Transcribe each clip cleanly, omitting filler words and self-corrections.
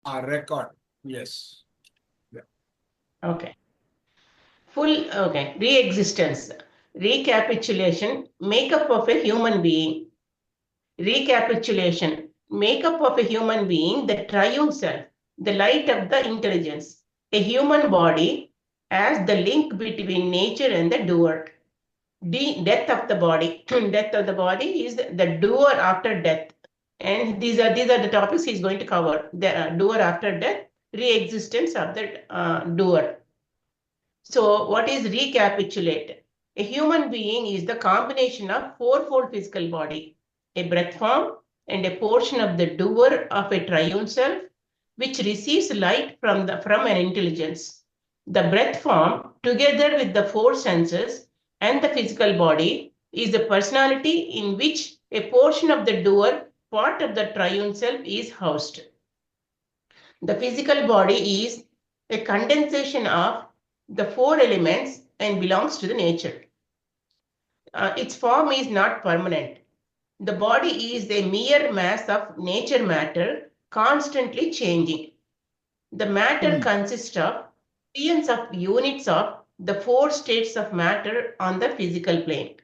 Record. Yes. Yeah. Okay. Re-existence. Recapitulation. Makeup of a human being. Recapitulation. Makeup of a human being, the triune self, the light of the intelligence. A human body as the link between nature and the doer. Death of the body. Death of the body is the doer after death. And these are the topics he's going to cover. The doer after death, re-existence of the doer. So, what is recapitulate? A human being is the combination of fourfold physical body, a breath form, and a portion of the doer of a triune self, which receives light from an intelligence. The breath form, together with the four senses and the physical body, is the personality in which a portion of the doer, part of the triune self, is housed. The physical body is a condensation of the four elements and belongs to the nature. Its form is not permanent. The body is a mere mass of nature matter constantly changing. The matter consists of billions of units of the four states of matter on the physical plane.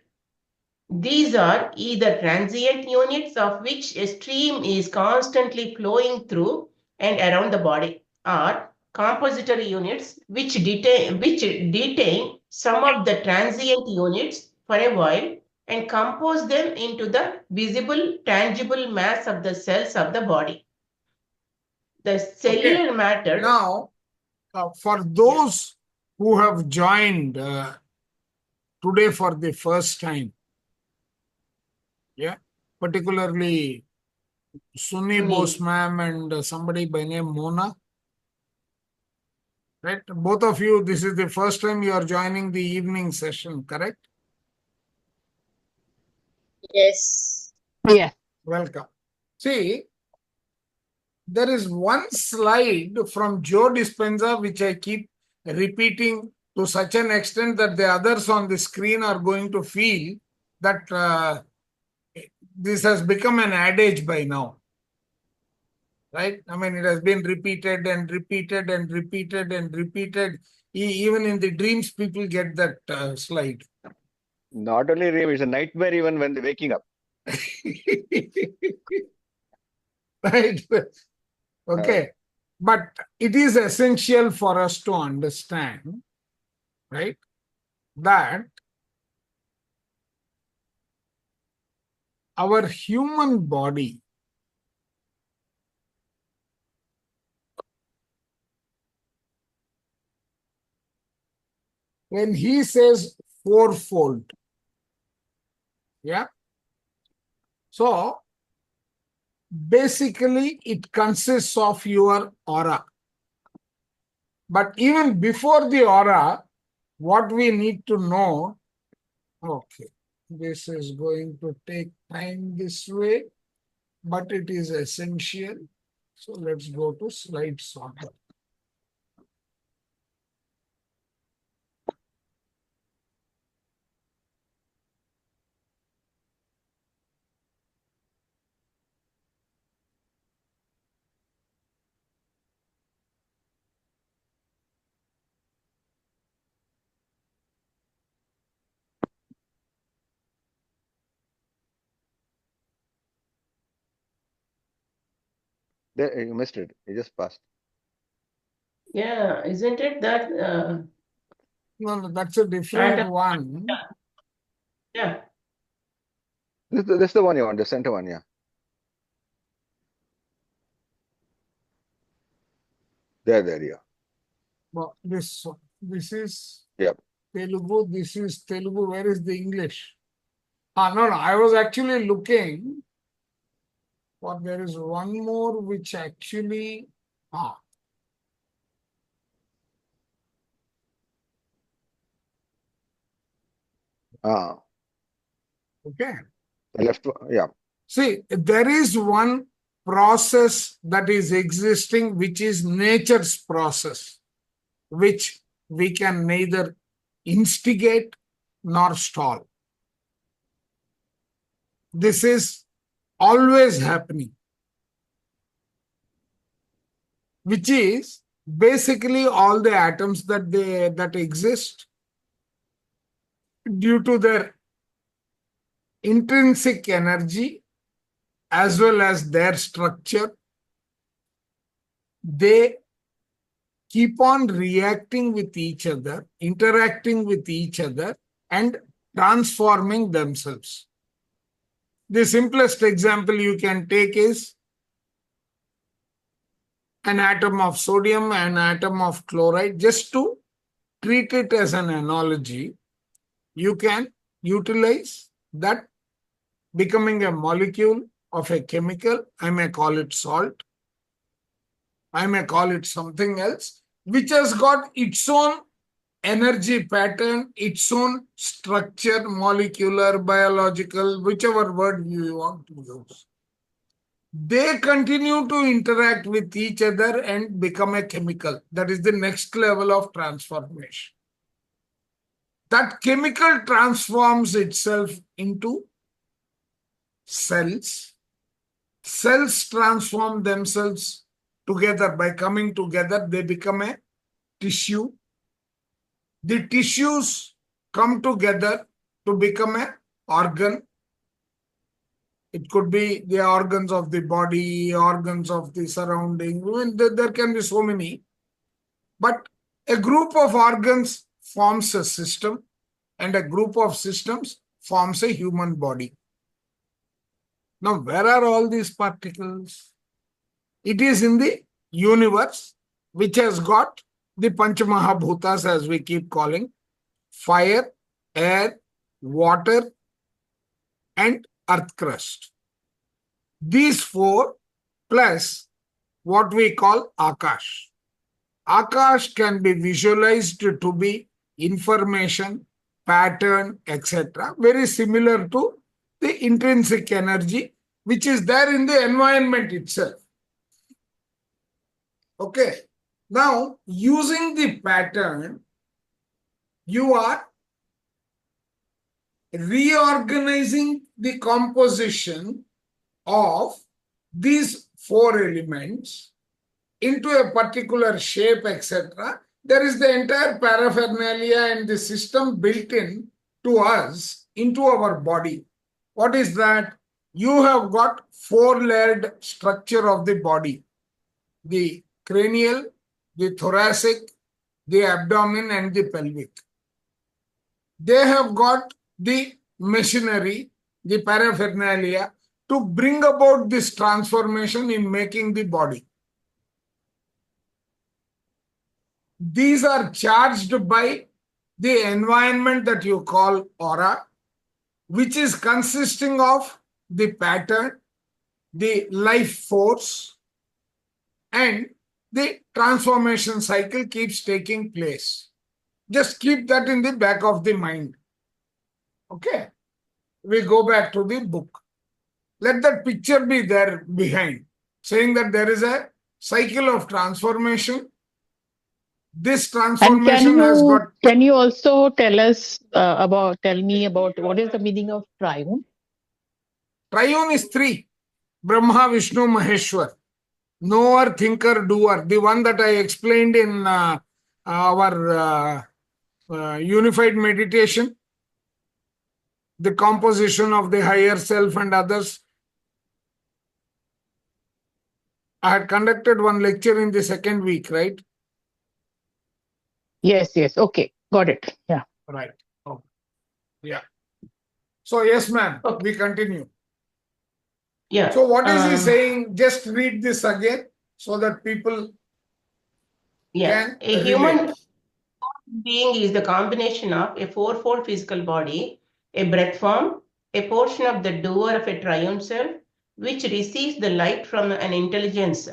These are either transient units of which a stream is constantly flowing through and around the body, or compository units which detain some of the transient units for a while and compose them into the visible, tangible mass of the cells of the body. The Okay. cellular matter. Now, for those who have joined today for the first time, yeah, particularly Sunni Bose ma'am and somebody by name Mona, right? Both of you, this is the first time you are joining the evening session, correct? Yes. Yes. Welcome. See, there is one slide from Joe Dispenza which I keep repeating to such an extent that the others on the screen are going to feel that this has become an adage by now. Right? I mean, it has been repeated and repeated and repeated and repeated. Even in the dreams, people get that slide. Not only dream, it's a nightmare even when they're waking up. Right? Okay. But it is essential for us to understand, right, that our human body when he says fourfold, yeah, so basically it consists of your aura. But even before the aura, what we need to know, okay, this is going to take time this way, but it is essential. So let's go to slide sorter. There, you missed it. You just passed. Yeah, isn't it that? No, that's a different one. Yeah. This is the one you want, the center one, yeah. There, yeah. Well, this is Yep. Telugu. This is Telugu. Where is the English? No. I was actually looking for there is one more which actually. Ah, Okay. the left one, yeah. See, there is one process that is existing, which is nature's process, which we can neither instigate nor stall. This is always happening. which is basically all the atoms that exist due to their intrinsic energy as well as their structure. They keep on reacting with each other, interacting with each other, and transforming themselves. The simplest example you can take is an atom of sodium, an atom of chloride. Just to treat it as an analogy, you can utilize that becoming a molecule of a chemical. I may call it salt. I may call it something else, which has got its own energy pattern, its own structure, molecular, biological, whichever word you want to use. They continue to interact with each other and become a chemical. That is the next level of transformation. That chemical transforms itself into cells. Cells transform themselves together. By coming together, they become a tissue. The tissues come together to become an organ. It could be the organs of the body, organs of the surrounding. There can be so many. But a group of organs forms a system, and a group of systems forms a human body. Now, where are all these particles? It is in the universe, which has got the Panchamahabhutas, as we keep calling: fire, air, water, and earth crust. These four plus what we call Akash. Akash can be visualized to be information, pattern, etc. Very similar to the intrinsic energy, which is there in the environment itself. Okay. Now, using the pattern, you are reorganizing the composition of these four elements into a particular shape, etc. There is the entire paraphernalia and the system built in to us into our body. What is that? You have got four-layered structure of the body: the cranial, the thoracic, the abdomen, and the pelvic. They have got the machinery, the paraphernalia, to bring about this transformation in making the body. These are charged by the environment that you call aura, which is consisting of the pattern, the life force, and the transformation cycle keeps taking place. Just keep that in the back of the mind. Okay? We go back to the book. Let that picture be there behind, saying that there is a cycle of transformation. This And transformation has got... can you also tell me about what is the meaning of triune? Triune is three: Brahma, Vishnu, Maheshwar. Knower, thinker, doer. The one that I explained in our unified meditation. The composition of the higher self and others. I had conducted one lecture in the second week, right? Yes. Okay. Got it. Yeah. Right. Okay. Yeah. So, yes, ma'am. Okay. We continue. Yeah. So, what is he saying? Just read this again so that people can A human relate. being is the combination of a fourfold physical body, a breath form, a portion of the doer of a triune self, which receives the light from an intelligence.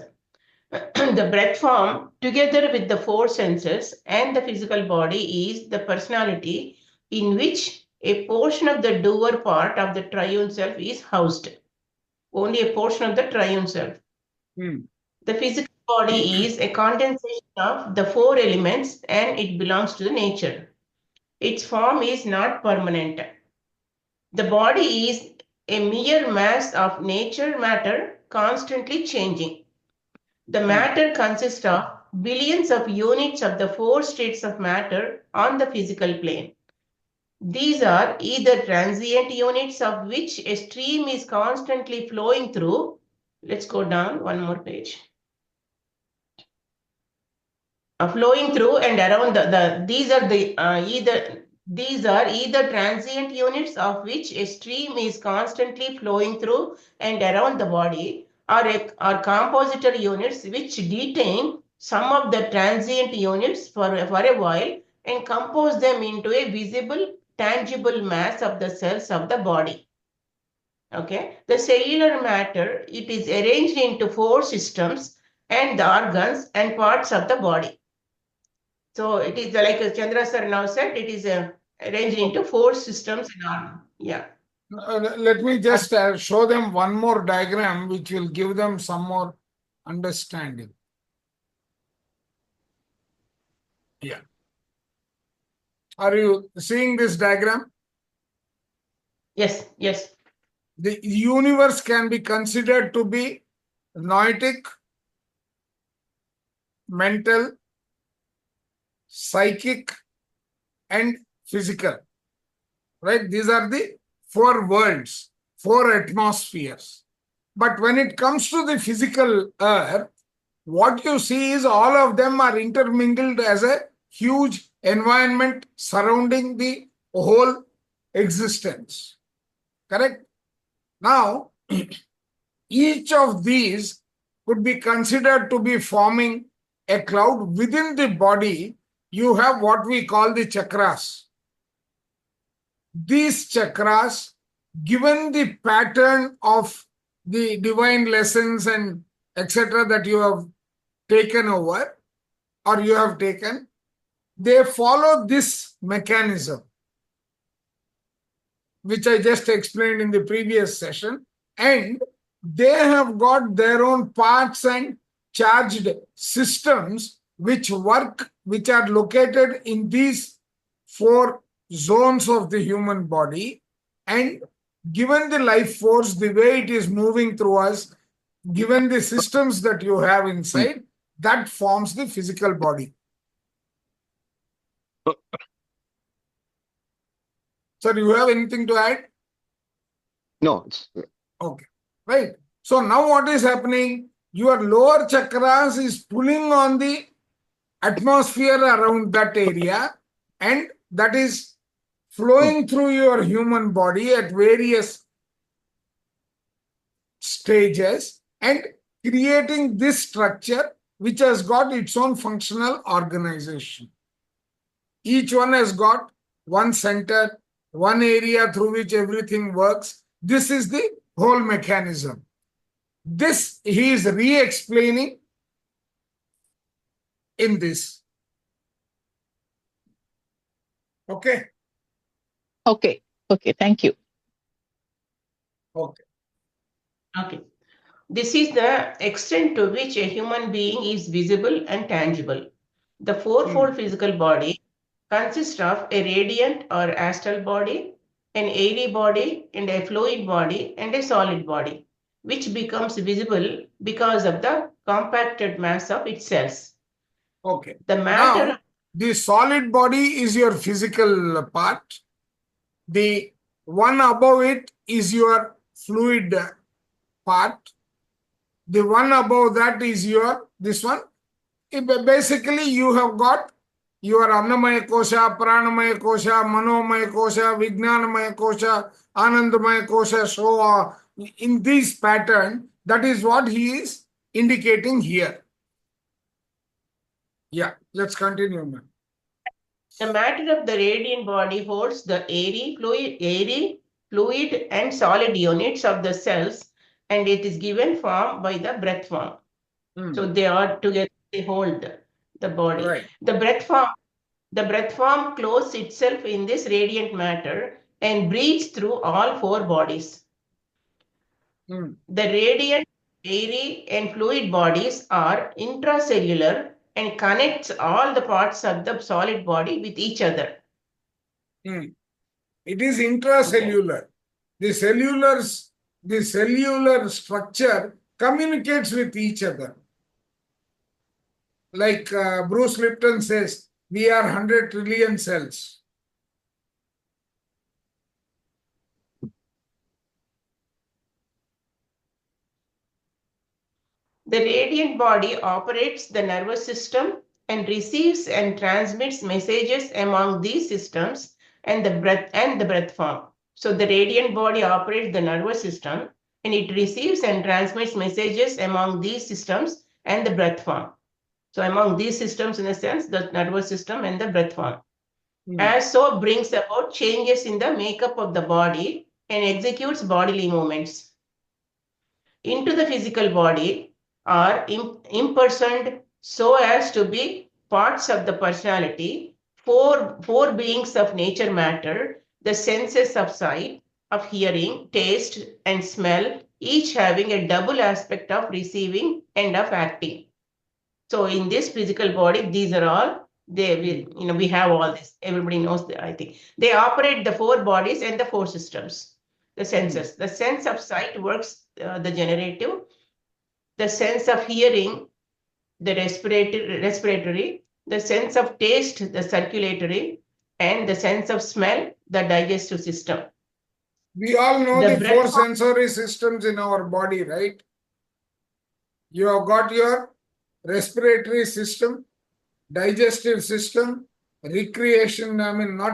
The breath form, together with the four senses and the physical body, is the personality in which a portion of the doer part of the triune self is housed. Only a portion of the triune self. The physical body is a condensation of the four elements and it belongs to the nature. Its form is not permanent. The body is a mere mass of nature matter constantly changing. The matter consists of billions of units of the four states of matter on the physical plane. These are either transient units of which a stream is constantly flowing through. Let's go down one more page. Flowing through and around these are either transient units of which a stream is constantly flowing through and around the body, or compositor units which detain some of the transient units for a while and compose them into a visible, tangible mass of the cells of the body. Okay, the cellular matter, it is arranged into four systems and the organs and parts of the body. So it is like Chandra sir now said, it is arranged into four systems. Yeah. Let me just show them one more diagram which will give them some more understanding. Yeah. Are you seeing this diagram? Yes, yes. The universe can be considered to be noetic, mental, psychic, and physical. Right? These are the four worlds, four atmospheres. But when it comes to the physical earth, what you see is all of them are intermingled as a huge environment surrounding the whole existence. Correct? Now, each of these could be considered to be forming a cloud. Within the body, you have what we call the chakras. These chakras, given the pattern of the divine lessons and etc. that you have taken over or you have taken, they follow this mechanism, which I just explained in the previous session, and they have got their own parts and charged systems which work, which are located in these four zones of the human body, and given the life force, the way it is moving through us, given the systems that you have inside, that forms the physical body. Sir, you have anything to add? No. Okay, right. So now what is happening? Your lower chakras is pulling on the atmosphere around that area, and that is flowing through your human body at various stages and creating this structure which has got its own functional organization. Each one has got one center, one area through which everything works. This is the whole mechanism. This he is re-explaining in this. Okay? Okay. Okay. Thank you. Okay. Okay. This is the extent to which a human being is visible and tangible. The fourfold physical body consists of a radiant or astral body, an airy body, and a fluid body, and a solid body, which becomes visible because of the compacted mass of its cells. Okay. The matter. Now, the solid body is your physical part. The one above it is your fluid part. The one above that is your, this one. Basically, you have got your Annamaya Kosha, Pranamaya Kosha, Manomaya Kosha, Vijnanamaya Kosha, Anandamaya Kosha, so on. In this pattern, that is what he is indicating here. Yeah, let's continue, man. The matter of the radiant body holds the airy, fluid, and solid units of the cells, and it is given form by the breath form. So they are together, they hold the body. Right. The breath form clothes itself in this radiant matter and breathes through all four bodies. The radiant, airy, and fluid bodies are intracellular and connects all the parts of the solid body with each other. It is intracellular. The cellular structure communicates with each other. like Bruce Lipton says, we are 100 trillion cells. The radiant body operates the nervous system and receives and transmits messages among these systems and the breath form. So the radiant body operates the nervous system and it receives and transmits messages among these systems and the breath form. So among these systems, in a sense, the nervous system and the breath form. As so brings about changes in the makeup of the body and executes bodily movements. Into the physical body are impersoned so as to be parts of the personality, four beings of nature matter, the senses of sight, of hearing, taste, and smell, each having a double aspect of receiving and of acting. So in this physical body, these are all, we have all this. Everybody knows that, I think. They operate the four bodies and the four systems, the senses. The sense of sight works the generative, the sense of hearing, the respiratory, the sense of taste, the circulatory, and the sense of smell, the digestive system. We all know The the four breath- sensory systems in our body, right? You have got your respiratory system, digestive system, not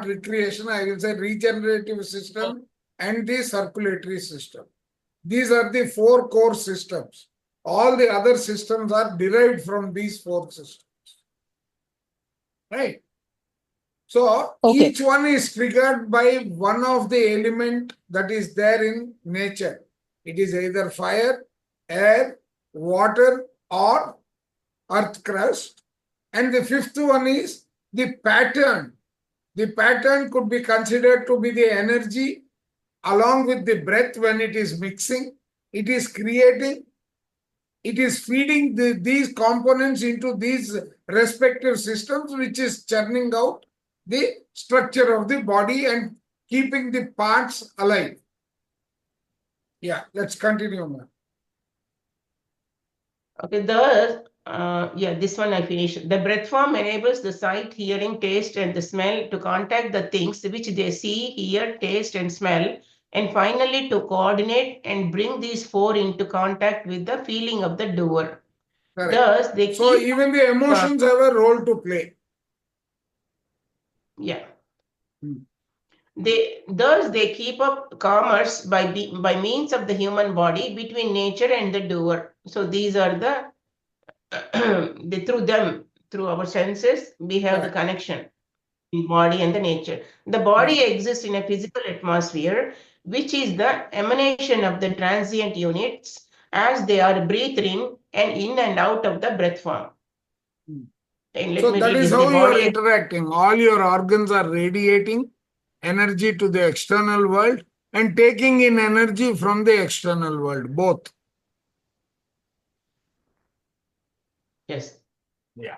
recreation, I will say regenerative system, and the circulatory system. These are the four core systems. All the other systems are derived from these four systems. Right? So Okay. each one is triggered by one of the element that is there in nature. It is either fire, air, water, or earth crust. And the fifth one is the pattern. The pattern could be considered to be the energy along with the breath when it is mixing. It is creating, it is feeding these components into these respective systems, which is churning out the structure of the body and keeping the parts alive. Yeah, let's continue now. Okay, this one I finished. The breath form enables the sight, hearing, taste, and the smell to contact the things which they see, hear, taste, and smell, and finally to coordinate and bring these four into contact with the feeling of the doer. Correct. Thus, they So keep even the emotions have a role to play. Yeah. Hmm. They keep up commerce by means of the human body between nature and the doer. So these are through our senses, we have the connection in body and the nature. The body exists in a physical atmosphere, which is the emanation of the transient units as they are breathed in and out of the breath form. And So that is the how you are body interacting. All your organs are radiating energy to the external world and taking in energy from the external world, both. Yes. Yeah.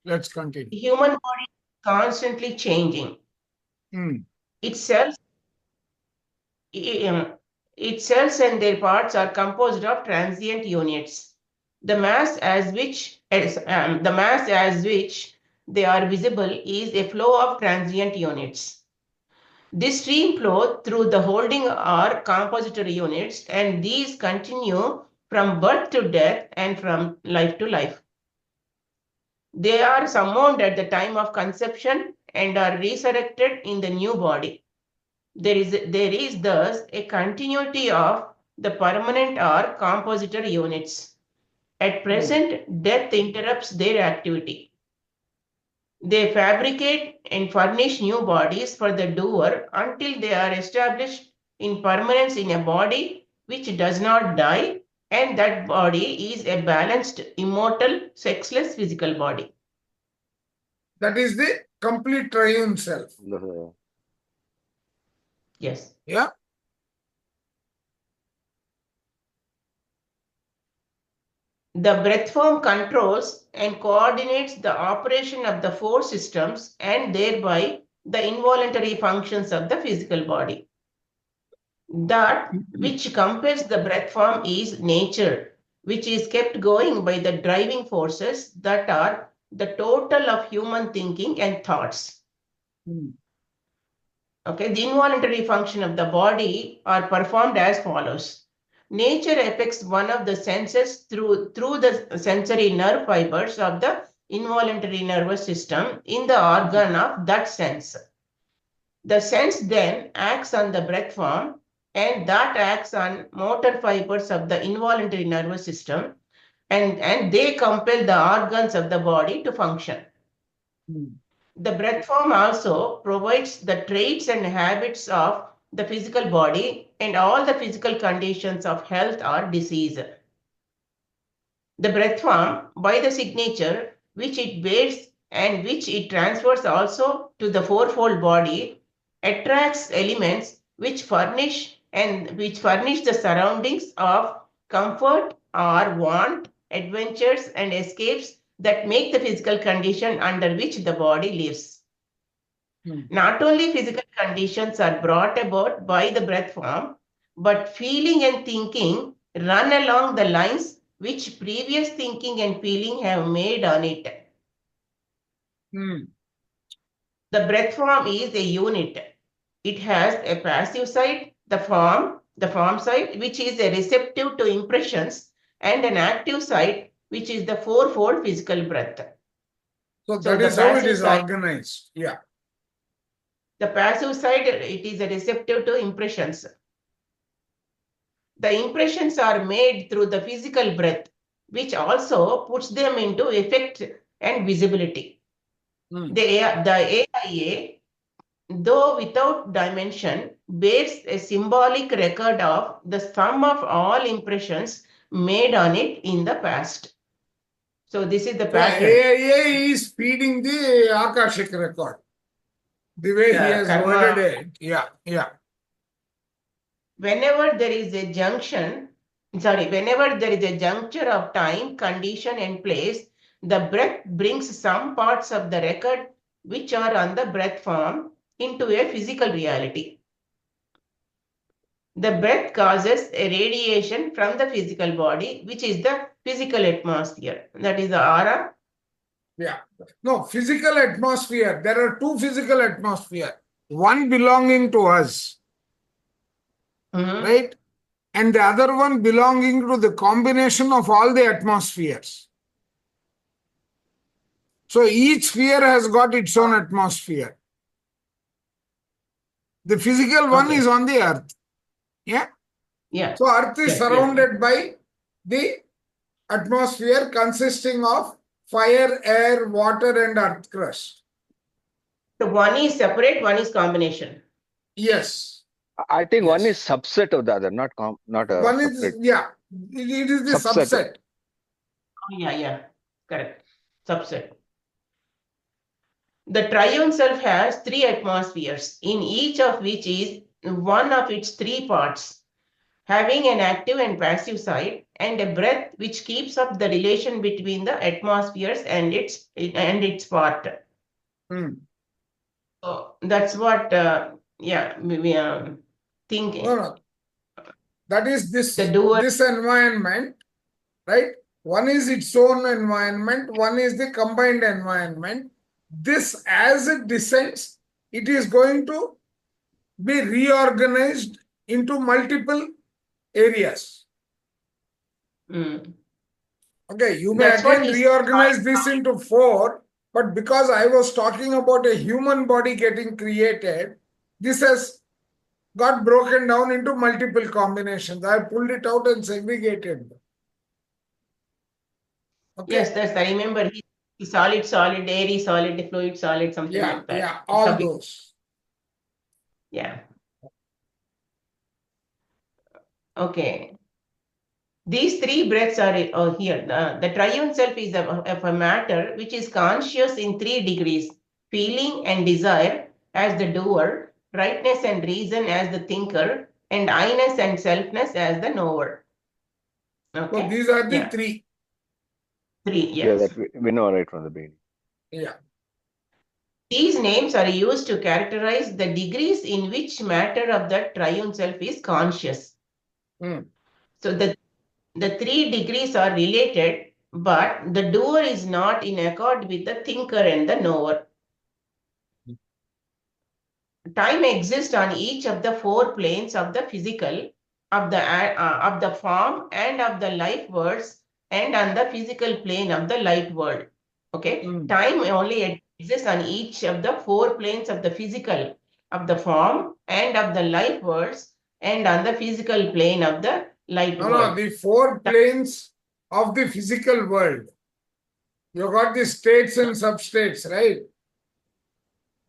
Let's continue. The human body is constantly changing. Its cells and their parts are composed of transient units. The mass as which they are visible is a flow of transient units. This stream flow through the holding are compository units, and these continue from birth to death and from life to life. They are summoned at the time of conception and are resurrected in the new body. There is thus a continuity of the permanent or compository units. At present, death interrupts their activity. They fabricate and furnish new bodies for the doer until they are established in permanence in a body which does not die, and that body is a balanced, immortal, sexless physical body. That is the complete triune self. Yes. Yeah. The breath form controls and coordinates the operation of the four systems and thereby the involuntary functions of the physical body. That which compels the breath form is nature, which is kept going by the driving forces that are the total of human thinking and thoughts. Hmm. Okay, the involuntary function of the body are performed as follows. Nature affects one of the senses through the sensory nerve fibers of the involuntary nervous system in the organ of that sense. The sense then acts on the breath form, and that acts on motor fibers of the involuntary nervous system, and they compel the organs of the body to function. Hmm. The breath form also provides the traits and habits of the physical body and all the physical conditions of health or disease. The breath form, by the signature which it bears and which it transfers also to the fourfold body, attracts elements which furnish the surroundings of comfort or want, adventures and escapes that make the physical condition under which the body lives. Hmm. Not only physical conditions are brought about by the breath form, but feeling and thinking run along the lines which previous thinking and feeling have made on it. Hmm. The breath form is a unit. It has a passive side, the form side, which is a receptive to impressions, and an active side, which is the fourfold physical breath. So So that the is how it passive is side- organized. Yeah. The passive side, it is a receptive to impressions. The impressions are made through the physical breath, which also puts them into effect and visibility. Hmm. The AIA, though without dimension, bears a symbolic record of the sum of all impressions made on it in the past. So this is the So pattern. AIA is feeding the Akashic record. The way he The has karma- worded it. Yeah. Yeah. Whenever there is a juncture of time, condition, and place, the breath brings some parts of the record which are on the breath form into a physical reality. The breath causes a radiation from the physical body, which is the physical atmosphere. That is the aura. Yeah. No, physical atmosphere. There are two physical atmosphere. One belonging to us, Mhm. right? And the other one belonging to the combination of all the atmospheres. So each sphere has got its own atmosphere. The physical one Okay. is on the earth. Yeah. Yeah. So earth is Yeah, surrounded by the atmosphere consisting of fire, air, water, and earth crust. So one is separate, one is combination. Yes. I think one Yes. is subset of the other, not a One is, separate yeah, it is the subset. subset. Oh, yeah, correct. Subset. The triune self has three atmospheres, in each of which is one of its three parts, having an active and passive side, and a breath which keeps up the relation between the atmospheres and its part. Hmm. So that's what, we are thinking. No. That is this doer. this environment, right? One is its own environment, one is the combined environment. This, as it descends, it is going to be reorganized into multiple areas. Mm. Okay, you may That's what again is reorganize this into 4, but because I was talking about a human body getting created, this has got broken down into multiple combinations. I pulled it out and segregated them. Okay. Yes, I remember. Solid, airy, solid, fluid, solid, something like that. Yeah, all those. Yeah. Okay. These three breaths are here. The triune self is of a matter which is conscious in 3 degrees: feeling and desire as the doer, rightness and reason as the thinker, and I-ness and selfness as the knower. Okay. So these are the Yeah. 3. 3, Yeah, yes. that we know right from the beginning. Yeah. These names are used to characterize the degrees in which matter of the triune self is conscious. Hmm. So the 3 degrees are related but the doer is not in accord with the thinker and the knower. Time exists on each of the four planes of the physical, of the form, and of the life worlds, and on the physical plane of the light world. Okay, time only exists on each of the four planes of the physical, of the form, and of the life worlds, and on the physical plane of the light No, world. the four planes of the physical world. You got the states and substates, right?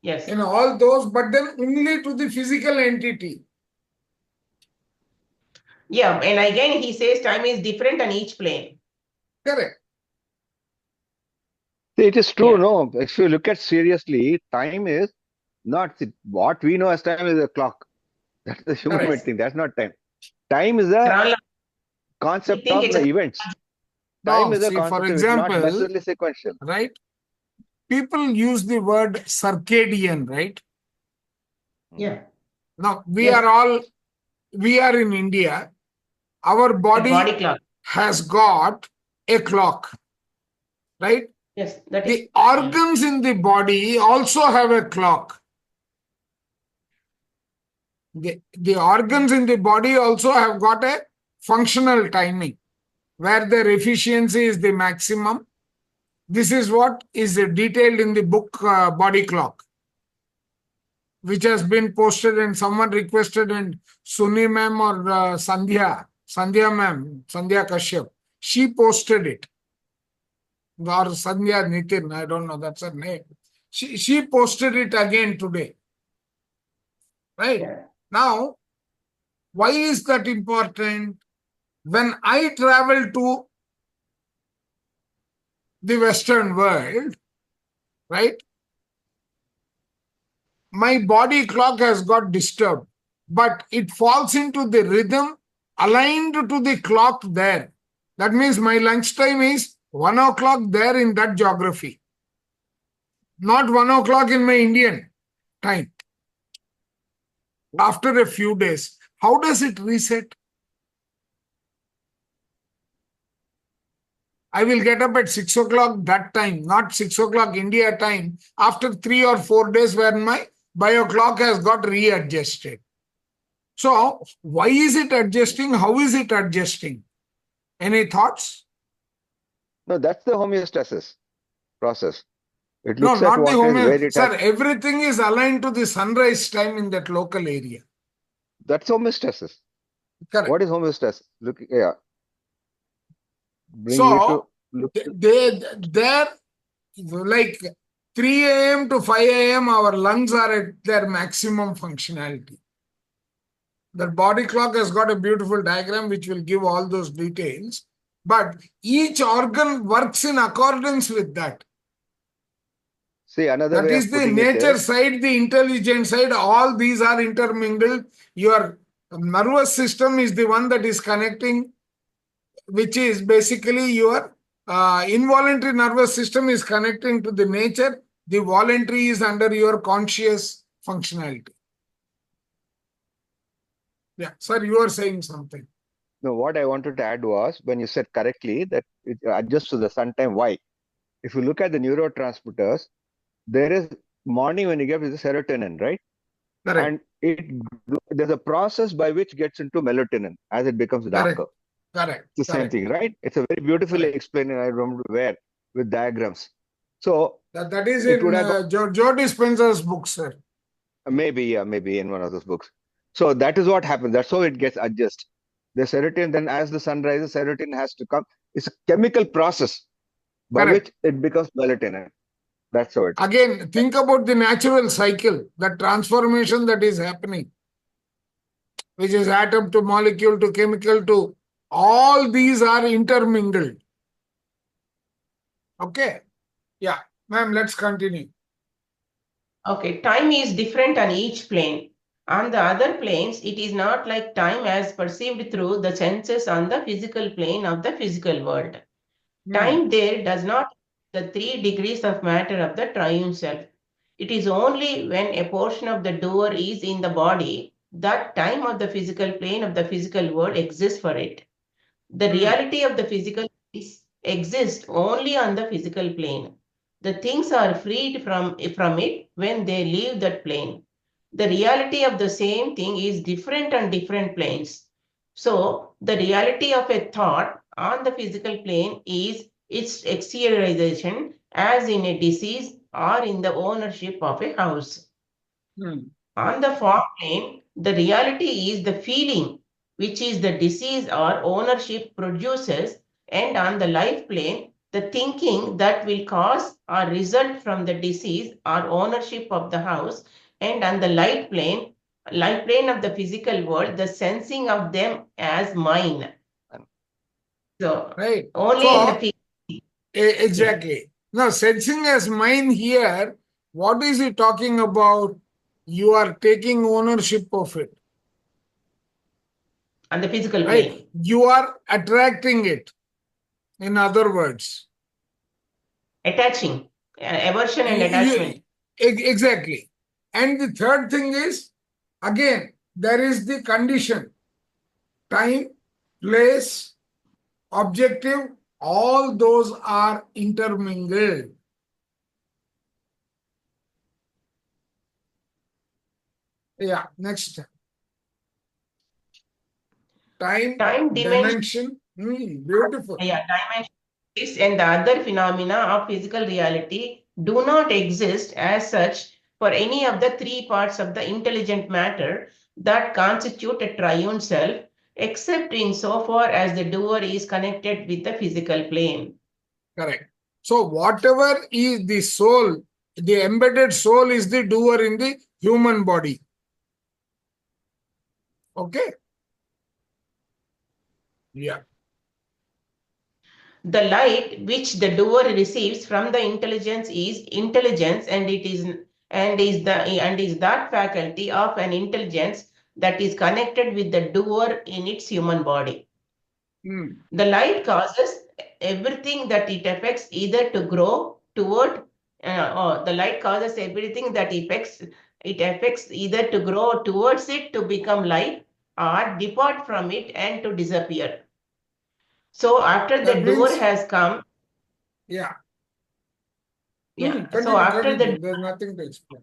Yes. In all those, but then only to the physical entity. Yeah, and again he says time is different on each plane. Correct. See, it is true, Yeah. no. If you look at seriously, time is not what we know as time is a clock. That's the human Correct. thing. That's not time. Time is a Chronolo- concept think of it's the a- events. No, Time is a see, for concept. It's not example, necessarily sequential. right? People use the word circadian, right? Yeah. Now, we Yes. are in India. Our The body body clock. has got a clock, right? Yes, that is. The organs in the body also have a clock. The organs in the body also have got a functional timing where their efficiency is the maximum. This is what is detailed in the book Body Clock, which has been posted, and someone requested, and Suni ma'am or Sandhya Kashyap, she posted it. Or Sandhya Nitin, I don't know, that's her name. She posted it again today. Right? Yeah. Now, why is that important? When I travel to the Western world, right, my body clock has got disturbed, but it falls into the rhythm aligned to the clock there. That means my lunchtime is 1 o'clock there in that geography, not 1 o'clock in my Indian time. After a few days, how does it reset? I will get up at 6 o'clock that time, not 6 o'clock India time, after 3 or 4 days when my bio clock has got readjusted. So, why is it adjusting? How is it adjusting? Any thoughts? No, that's the homeostasis process. It No, looks at not the what is where home. it Sir, has. everything is aligned to the sunrise time in that local area. That's homeostasis. Correct. What is homeostasis? Look, yeah. Bring you to So, look. they're like 3 a.m. to 5 a.m., our lungs are at their maximum functionality. The body clock has got a beautiful diagram which will give all those details. But each organ works in accordance with that. See, another That way is of the putting nature it is, side, the intelligent side, all these are intermingled. Your nervous system is the one that is connecting, which is basically your involuntary nervous system is connecting to the nature. The voluntary is under your conscious functionality. Yeah, sir, you are saying something. no, what I wanted to add was when you said correctly that it adjusts to the sun time. Why? If you look at the neurotransmitters, there is morning when you get is the serotonin, right? Correct. And there's a process by which gets into melatonin as it becomes darker. Correct. It's the same thing, right? It's a very beautifully explained, and I remember where with diagrams. So That is it in would have Joe Dispenza's book, sir. maybe in one of those books. So that is what happens. That's how it gets adjusted. The serotonin, then as the sun rises, serotonin has to come. It's a chemical process by Correct. which it becomes melatonin. That's how it. Again, think about the natural cycle, the transformation that is happening, which is atom to molecule to chemical to all these are intermingled. Okay. Yeah. Ma'am, let's continue. Okay, time is different on each plane. On the other planes, it is not like time as perceived through the senses on the physical plane of the physical world. Time there does not the 3 degrees of matter of the triune self. It is only when a portion of the doer is in the body that time of the physical plane of the physical world exists for it. The reality of the physical is exist only on the physical plane. The things are freed from it when they leave that plane. The reality of the same thing is different on different planes. So the reality of a thought on the physical plane is its exteriorization, as in a disease or in the ownership of a house. On the form plane, the reality is the feeling, which is the disease or ownership produces, and on the life plane, the thinking that will cause or result from the disease or ownership of the house, and on the life plane of the physical world, the sensing of them as mine. So Right. only in the So, physical. exactly. Now, sensing as mine here, what is he talking about? You are taking ownership of it, On the physical right? plane. You are attracting it, in other words. Attaching, aversion and You- attachment. exactly. And the third thing is, again, there is the condition, time, place, objective, all those are intermingled. Yeah, next. Time, Time dimension, beautiful. Yeah, dimension and the other phenomena of physical reality do not exist as such for any of the three parts of the intelligent matter that constitute a triune self, except insofar as the doer is connected with the physical plane. Correct. So whatever is the soul, the embedded soul is the doer in the human body. Okay? Yeah. The light which the doer receives from the intelligence is intelligence, and is that faculty of an intelligence that is connected with the doer in its human body. The light causes everything that it affects either to grow toward, or the light causes everything that it affects either to grow towards it to become light, or depart from it and to disappear. So after the That doer means, has come, yeah. so Continue, after continue. There's nothing to explain.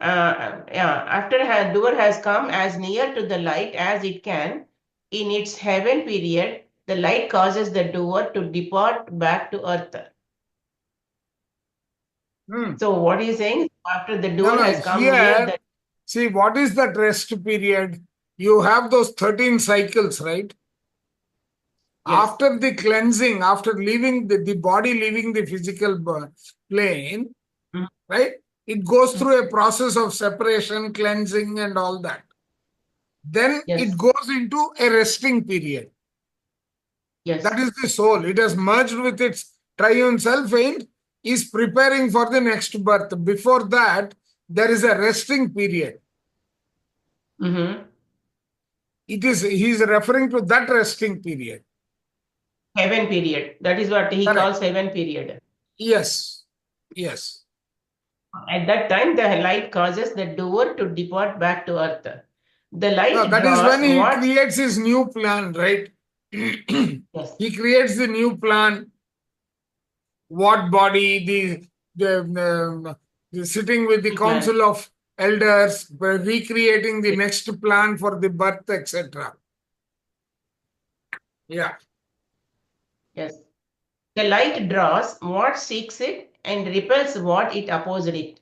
after the doer has come as near to the light as it can, in its heaven period, the light causes the doer to depart back to earth. So what is saying? After the doer has come near the see, what is that rest period? You have those 13 cycles, right? Yes. After the cleansing, after leaving the body leaving the physical plane, right? It goes through a process of separation, cleansing, and all that. Then Yes. it goes into a resting period. Yes. That is the soul. It has merged with its triune self and is preparing for the next birth. Before that, there is a resting period. He is referring to that resting period. Heaven period. That is what he Correct. calls heaven period. Yes. Yes. At that time, the light causes the doer to depart back to earth. The light No, that is draws when he what? creates his new plan, right? Yes. He creates the new plan. What body, the sitting with the council of elders, recreating the next plan for the birth, etc. Yeah. Yes. The light draws what seeks it and repels what it opposes it,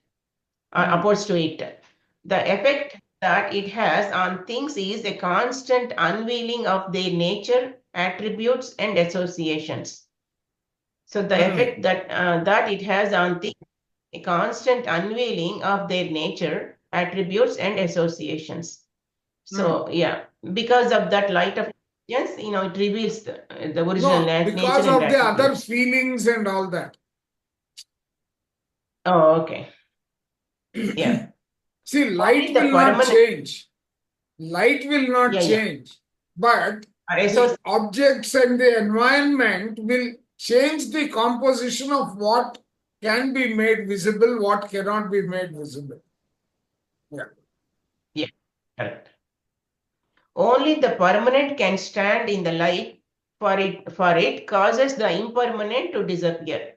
opposed to it. The effect that it has on things is a constant unveiling of their nature, attributes, and associations. So the effect that it has on things, a constant unveiling of their nature, attributes, and associations. So yeah, because of that light of intelligence, it reveals the original nature because and of the other attributes. feelings and all that. Oh, okay. Yeah. See, light will not change. Light will not change. But the objects and the environment will change the composition of what can be made visible, what cannot be made visible. Yeah. Yeah, correct. Only the permanent can stand in the light for it causes the impermanent to disappear.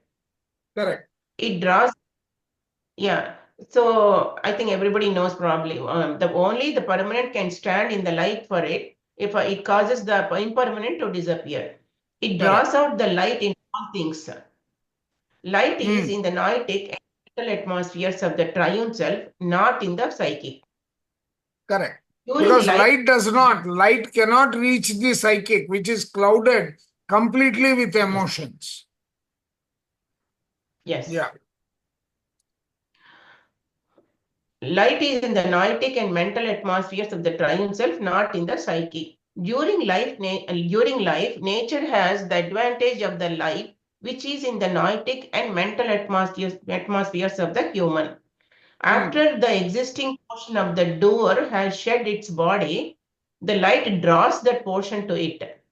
Correct. It draws, yeah. So I think everybody knows probably only the permanent can stand in the light for it if it causes the impermanent to disappear. It draws out the light in all things. Light is in the noetic and mental atmospheres of the triune self, not in the psychic. Correct. During Because light, light cannot reach the psychic, which is clouded completely with emotions. yes. Yeah. Light is in the noetic and mental atmospheres of the triune self, not in the psyche. During life, nature has the advantage of the light, which is in the noetic and mental atmospheres of the human. After the existing portion of the doer has shed its body, the light draws that portion to it.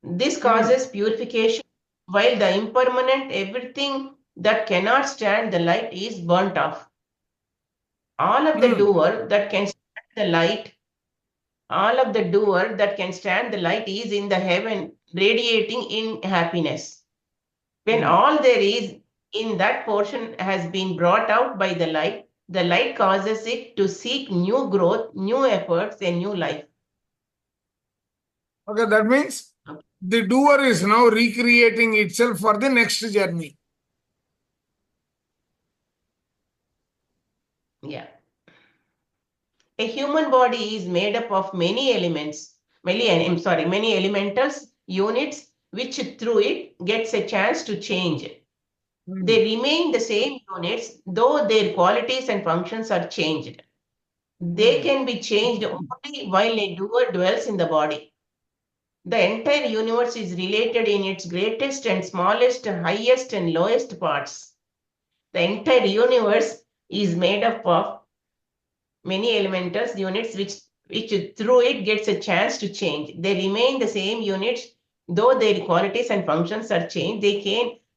This causes purification, while the impermanent, everything that cannot stand the light is burnt off. All of the doer that can stand the light, all of the doer that can stand the light is in the heaven, radiating in happiness. When all there is in that portion has been brought out by the light causes it to seek new growth, new efforts, and new life. Okay, that means the doer is now recreating itself for the next journey. Yeah. A human body is made up of many elements, many elementals, units, which through it gets a chance to change. They remain the same units, though their qualities and functions are changed. They can be changed only while a doer dwells in the body. The entire universe is related in its greatest and smallest, highest and lowest parts. The entire universe is made up of many elementals, units, which through it gets a chance to change. They remain the same units, though their qualities and functions are changed.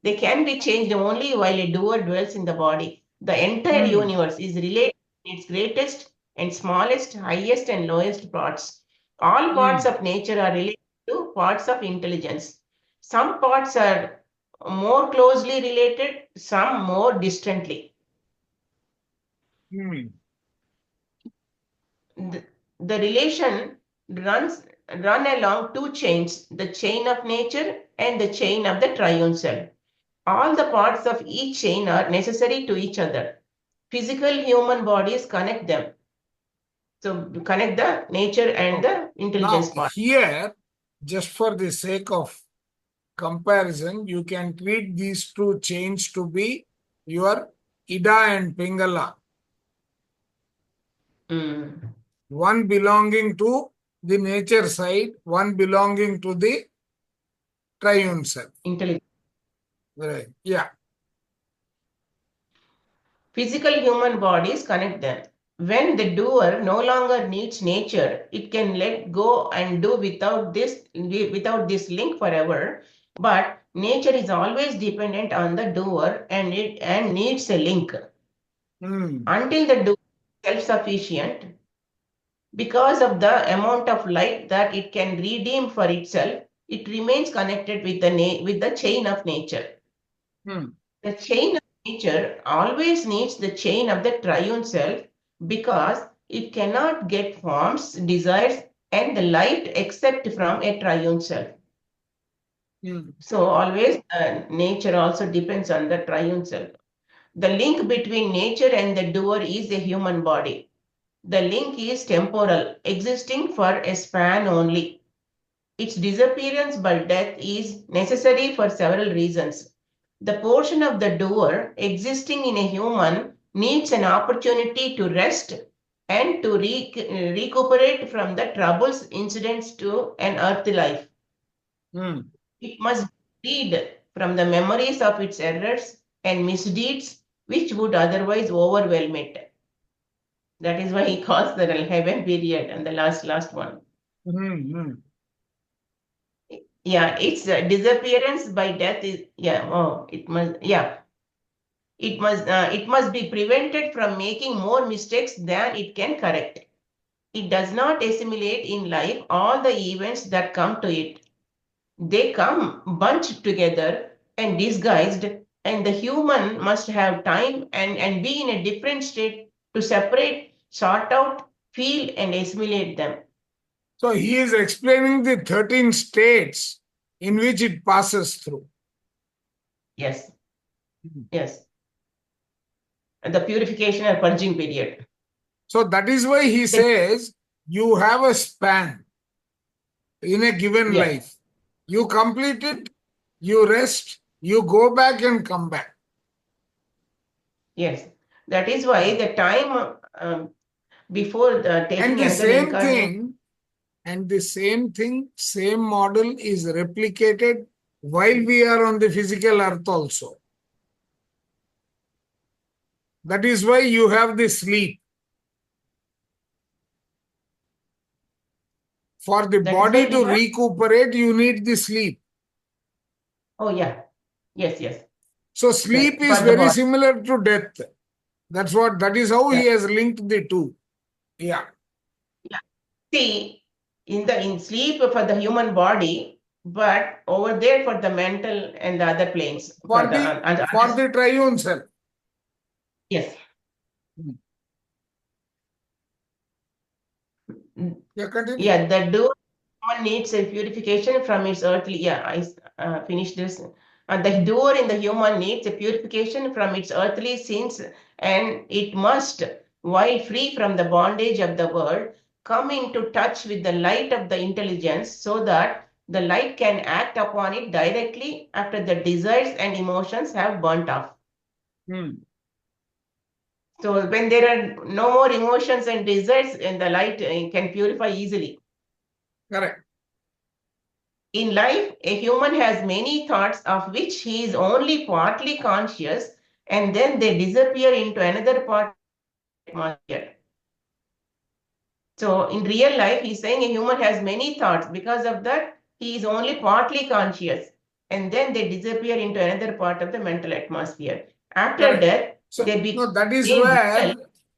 They can be changed only while a doer dwells in the body. The entire universe is related in its greatest and smallest, highest and lowest parts. All parts of nature are related to parts of intelligence. Some parts are more closely related, some more distantly. The relation run along two chains, the chain of nature and the chain of the triune self. All the parts of each chain are necessary to each other. Physical human bodies connect them. So connect the nature and the intelligence Now, part. here, just for the sake of comparison, you can treat these two chains to be your Ida and Pingala. One belonging to the nature side, one belonging to the triune self. Intelligence. Right. Yeah. Physical human bodies connect them. When the doer no longer needs nature, it can let go and do without this link forever. But nature is always dependent on the doer and needs a link. Until the doer is self-sufficient, because of the amount of light that it can redeem for itself, it remains connected with the chain of nature. The chain of nature always needs the chain of the triune self because it cannot get forms, desires, and the light except from a triune self. So always nature also depends on the triune self. The link between nature and the doer is a human body. The link is temporal, existing for a span only. Its disappearance by death is necessary for several reasons. The portion of the doer existing in a human needs an opportunity to rest and to recuperate from the troubles incidents to an earthly life. It must be freed from the memories of its errors and misdeeds which would otherwise overwhelm it. That is why he calls the heaven period and the last one. Yeah, its disappearance by death is it must be prevented from making more mistakes than it can correct. it does not assimilate in life all the events that come to it. They come bunched together and disguised, and the human must have time and be in a different state to separate, sort out, feel, and assimilate them. So he is explaining the 13 states in which it passes through. Yes. Yes. And the purification and purging period. So that is why he says you have a span in a given Yes. life. You complete it, you rest, you go back and come back. Yes. That is why the time before taking And the another same incarnation. thing, same model is replicated while we are on the physical earth also. That is why you have the sleep. For the That is body why to we have. recuperate, you need the sleep. Oh, yeah. Yes, yes. So sleep For is the very body. similar to death. That is how he has linked the two. Yeah. See, in sleep for the human body, but over there for the mental and the other planes. For the the triune self. yes. Yeah, continue. Yeah, the doer one needs a purification from its earthly. Yeah, I finished this. The doer in the human needs a purification from its earthly sins, and it must, while free from the bondage of the world, come into touch with the light of the intelligence so that the light can act upon it directly after the desires and emotions have burnt off. So when there are no more emotions and desires, and the light can purify easily. Correct. In life, a human has many thoughts of which he is only partly conscious, and then they disappear into another part of the atmosphere. So in real life, he's saying a human has many thoughts. Because of that, he is only partly conscious, and then they disappear into another part of the mental atmosphere. After Correct. death, So they become that is real. where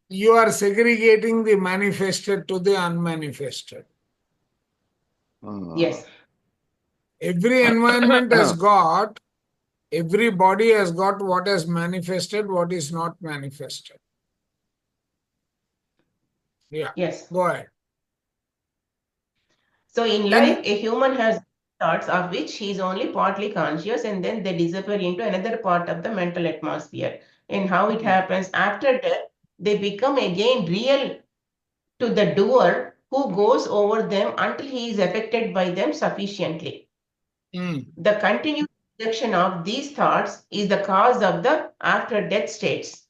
you are segregating the manifested to the unmanifested. Yes. Every environment has got, every body has got what has manifested, what is not manifested. Yeah. Yes. Go ahead. So in life, a human has thoughts of which he is only partly conscious, and then they disappear into another part of the mental atmosphere. And how it happens after death, they become again real to the doer who goes over them until he is affected by them sufficiently. The continued projection of these thoughts is the cause of the after death states.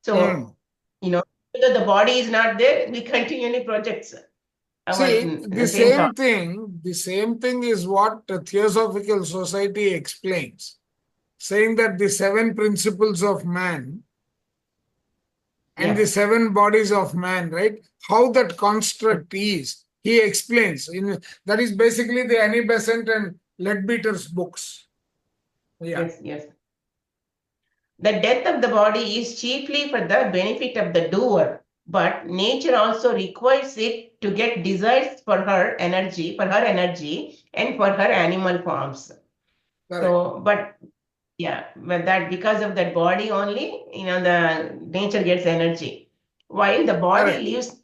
So, whether the body is not there, we continually project. See, the same thing is what the Theosophical Society explains, saying that the 7 principles of man and the 7 bodies of man, right? How that construct is, he explains. That is basically the Annie Besant and Leadbeater's books. Yeah. Yes. The death of the body is chiefly for the benefit of the doer, but nature also requires it to get desires for her energy, and for her animal forms. Correct. So, but that because of that body only, the nature gets energy. While the body lives,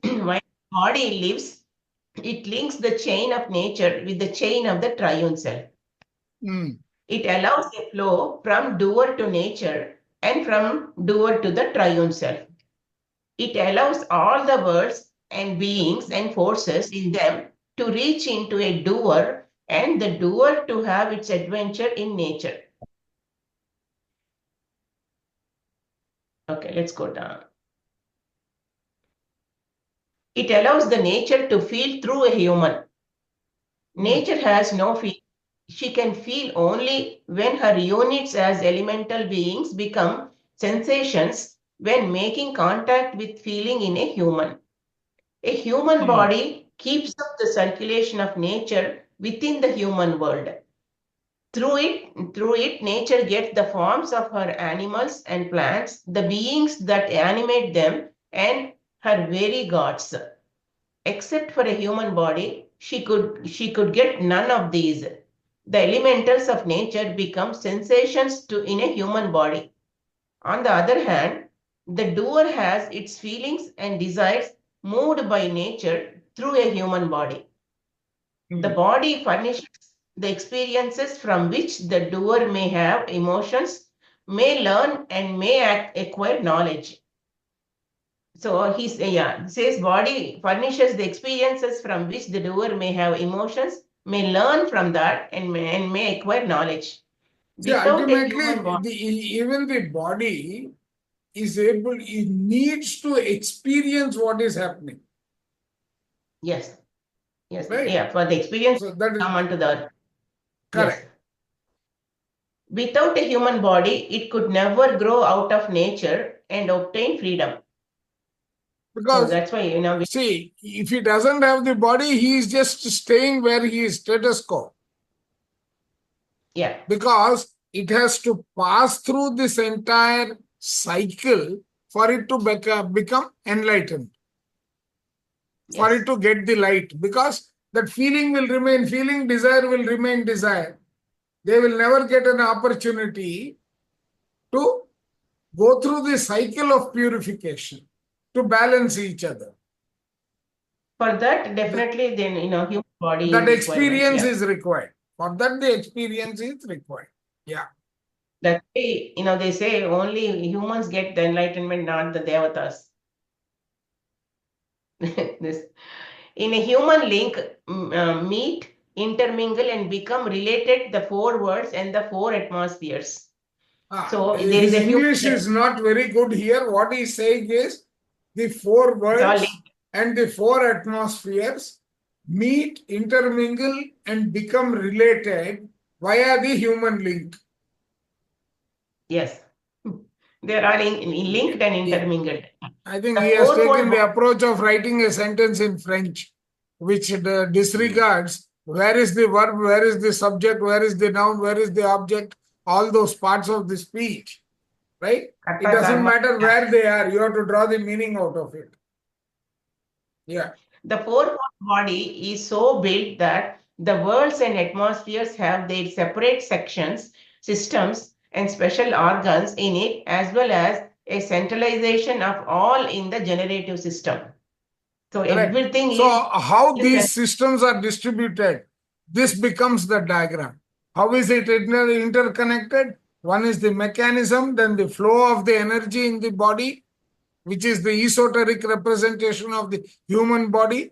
it links the chain of nature with the chain of the triune self. It allows a flow from doer to nature and from doer to the triune self. It allows all the worlds and beings and forces in them to reach into a doer and the doer to have its adventure in nature. Okay, let's go down. It allows the nature to feel through a human. Nature has no feeling. She can feel only when her units as elemental beings become sensations when making contact with feeling in a human. A human body keeps up the circulation of nature within the human world. Through it, nature gets the forms of her animals and plants, the beings that animate them, and her very gods. except for a human body, she could get none of these. The elementals of nature become sensations in a human body. On the other hand, the doer has its feelings and desires moved by nature through a human body. The body furnishes the experiences from which the doer may have emotions, may learn, and may acquire knowledge. So he says body furnishes the experiences from which the doer may have emotions, may learn from that, and may acquire knowledge. See, Without a ultimately, human body, even the body is able, it needs to experience what is happening. yes, Right. yeah, for the experience So that is come unto the earth. correct. Yes. Without a human body, it could never grow out of nature and obtain freedom. So Because that's why, see, if he doesn't have the body, he is just staying where he is, status quo. yeah, Because it has to pass through this entire cycle for it to become enlightened, for yes. it to get the light. Because that feeling will remain feeling, desire will remain desire. They will never get an opportunity to go through the cycle of purification, to balance each other. For that, definitely, then human body That is requirement. experience Yeah. is required. For that, the experience is required. Yeah. That way, they say only humans get the enlightenment, not the devatas. This in a human link, meet, intermingle, and become related the four worlds and the four atmospheres. So there is His a English human. is not very good here. What he's saying is the four It's all worlds linked. and the four atmospheres meet, intermingle, and become related via the human link. Yes, they are linked and Yeah. intermingled. I think The he has fourfold taken the approach of writing a sentence in French, which disregards where is the verb, where is the subject, where is the noun, where is the object, all those parts of the speech, right? It Karta, doesn't karma. matter where they are, you have to draw the meaning out of it. Yeah. The fourfold body is so built that the worlds and atmospheres have their separate sections, systems, and special organs in it, as well as a centralization of all in the generative system. So Correct. everything So is how these systems are distributed, this becomes the diagram. How is it interconnected? One is the mechanism, then the flow of the energy in the body, which is the esoteric representation of the human body,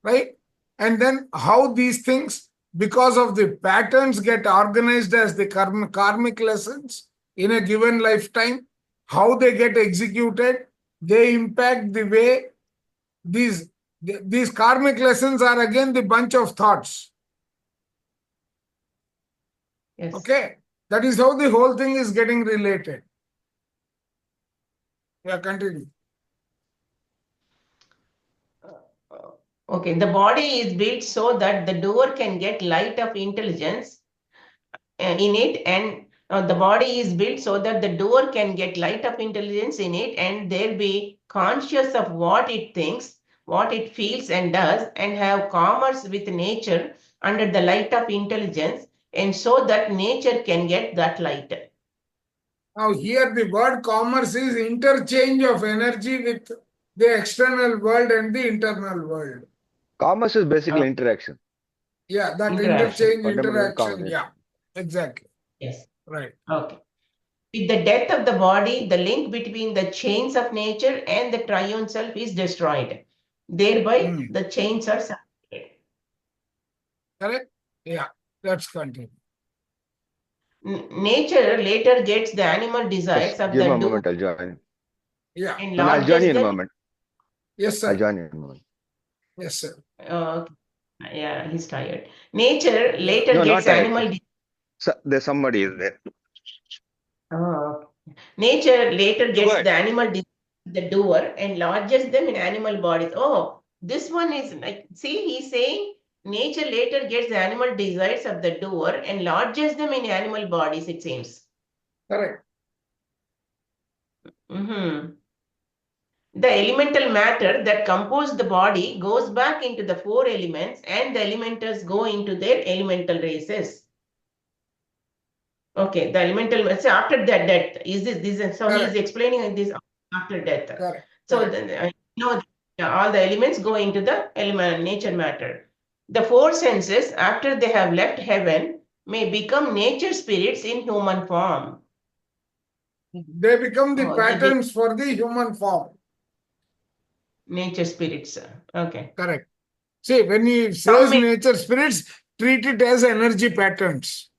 right? And then how these things, because of the patterns, get organized as the karmic lessons in a given lifetime, how they get executed, they impact the way these karmic lessons are again the bunch of thoughts. yes. Okay, that is how the whole thing is getting related. Yeah, continue. Okay, the body is built so that the doer can get light of intelligence in it, and the body is built so that the doer can get light of intelligence in it, and there be conscious of what it thinks, what it feels and does, and have commerce with nature under the light of intelligence, and so that nature can get that light. Now here the word commerce is interchange of energy with the external world and the internal world. Commerce is basically interaction. Yeah, that Interaction. interchange, Fundamental interaction. combination. Yeah, exactly. Yes. Right. Okay. With the death of the body, the link between the chains of nature and the triune self is destroyed. Thereby, the chains are separated. Correct? Yeah, let's continue. Nature later gets the animal desires of Give me the a doer moment, I'll join. Yeah. and No, I'll join you enlarges in a them. moment. Yes, I'll sir. join you in a moment. Yes, sir. Yeah, he's tired. Nature later No, not gets tired. animal. So, there's somebody is there. Nature later Go gets ahead. the animal desires of the doer and lodges them in animal bodies. Oh, this one is like, see, he's saying nature later gets the animal desires of the doer and lodges them in animal bodies, it seems. Correct. The the elemental matter that compose the body goes back into the four elements, and the elementals go into their elemental races. Okay, the elemental, so after that death, so he is Correct. explaining this after death. Correct. So Correct. then, all the elements go into the element nature matter. The four senses, after they have left heaven, may become nature spirits in human form. They become the Oh, they patterns for the human form. Nature spirits. Okay. Correct. See, when he Some says may, nature spirits, treat it as energy patterns.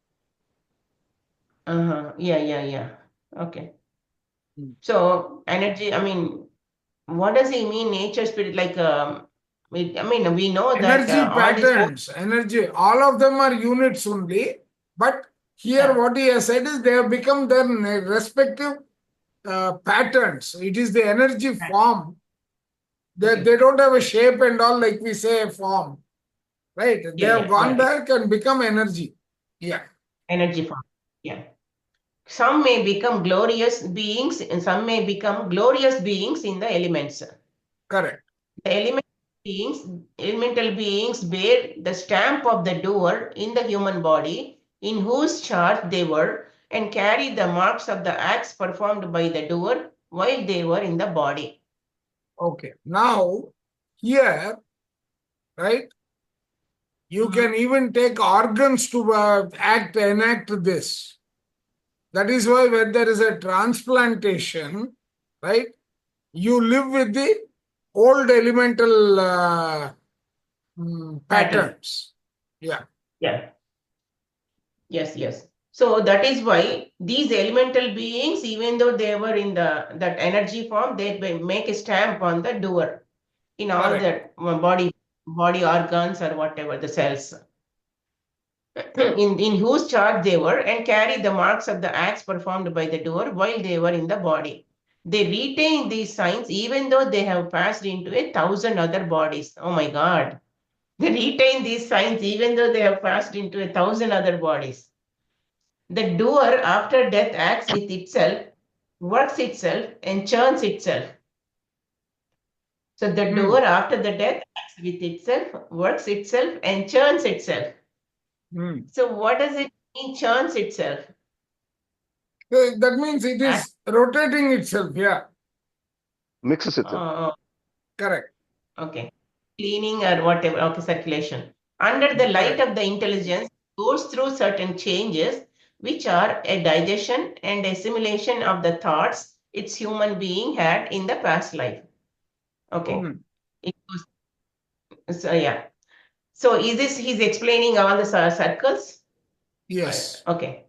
yeah. Okay. Hmm. So energy, I mean, what does he mean, nature spirit? Like, we know that Energy all these four, patterns, energy, all of them are units only. But here, Yeah. what he has said is they have become their respective patterns. It is the energy form. Okay. They don't have a shape and all like we say a form. Right? They Yeah, have gone got it. back and become energy. Yeah. Energy form. Yeah. Some may become glorious beings, and some may become glorious beings in the elements. Correct. The elemental beings bear the stamp of the doer in the human body, in whose charge they were, and carry the marks of the acts performed by the doer while they were in the body. Okay. Now, here, right, you can even take organs to enact this. That is why when there is a transplantation, right, you live with the old elemental patterns. Yeah. Yeah. Yes. So that is why these elemental beings, even though they were in that energy form, they make a stamp on the doer in all Correct. the body organs or whatever the cells, in whose charge they were, and carry the marks of the acts performed by the doer while they were in the body. They retain these signs even though they have passed into 1,000 other bodies. Oh my God. They retain these signs even though they have passed into 1,000 other bodies. The doer after death acts with itself, works itself, and churns itself. So the doer after the death acts with itself, works itself, and churns itself. So what does it mean, churns itself? That means it is rotating itself. Yeah. Mixes itself. Oh, Correct. okay. Cleaning or whatever. Okay, circulation. Under the light Correct. of the intelligence, goes through certain changes, which are a digestion and assimilation of the thoughts its human being had in the past life. Okay. It goes, so yeah. So he's explaining all the circles? Yes. Okay.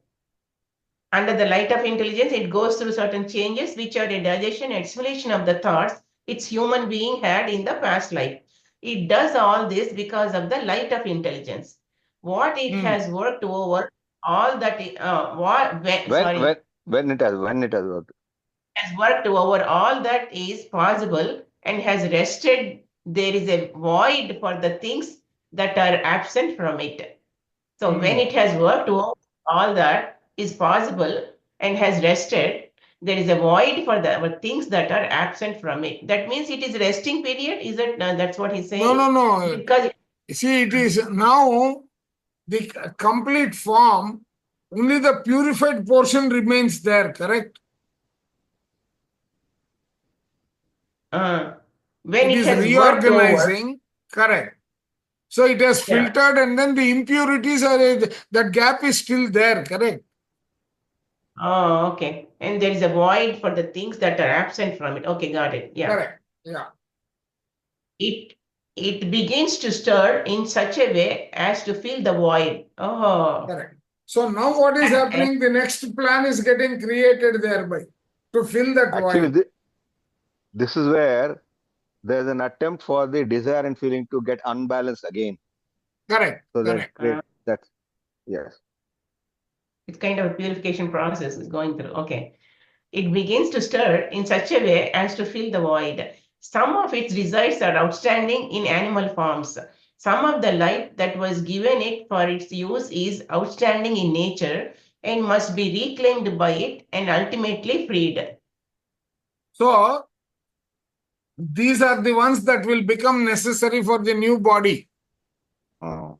Under the light of intelligence, it goes through certain changes, which are the digestion and assimilation of the thoughts its human being had in the past life. It does all this because of the light of intelligence. What it has worked over, all that When it has worked. has worked over all that is possible and has rested, there is a void for the things that are absent from it. So when it has worked over all that is possible and has rested, there is a void for the things that are absent from it. That means it is resting period. Is it? That's what he's saying. No. Because see, it is now the complete form. Only the purified portion remains there. Correct. when it it is has worked over, reorganizing. Correct. So it has filtered, and then the impurities are that gap is still there. Correct. Oh, okay. And there is a void for the things that are absent from it. Okay, got it. Yeah. Correct. Yeah. It begins to stir in such a way as to fill the void. Oh. Correct. So now what is happening? The next plan is getting created thereby to fill that Actually, void. this is where there's an attempt for the desire and feeling to get unbalanced again. Correct. So Correct. that's yes. It's kind of a purification process is going through. Okay. It begins to stir in such a way as to fill the void. Some of its results are outstanding in animal forms. Some of the light that was given it for its use is outstanding in nature and must be reclaimed by it and ultimately freed. So These are the ones that will become necessary for the new body. Oh.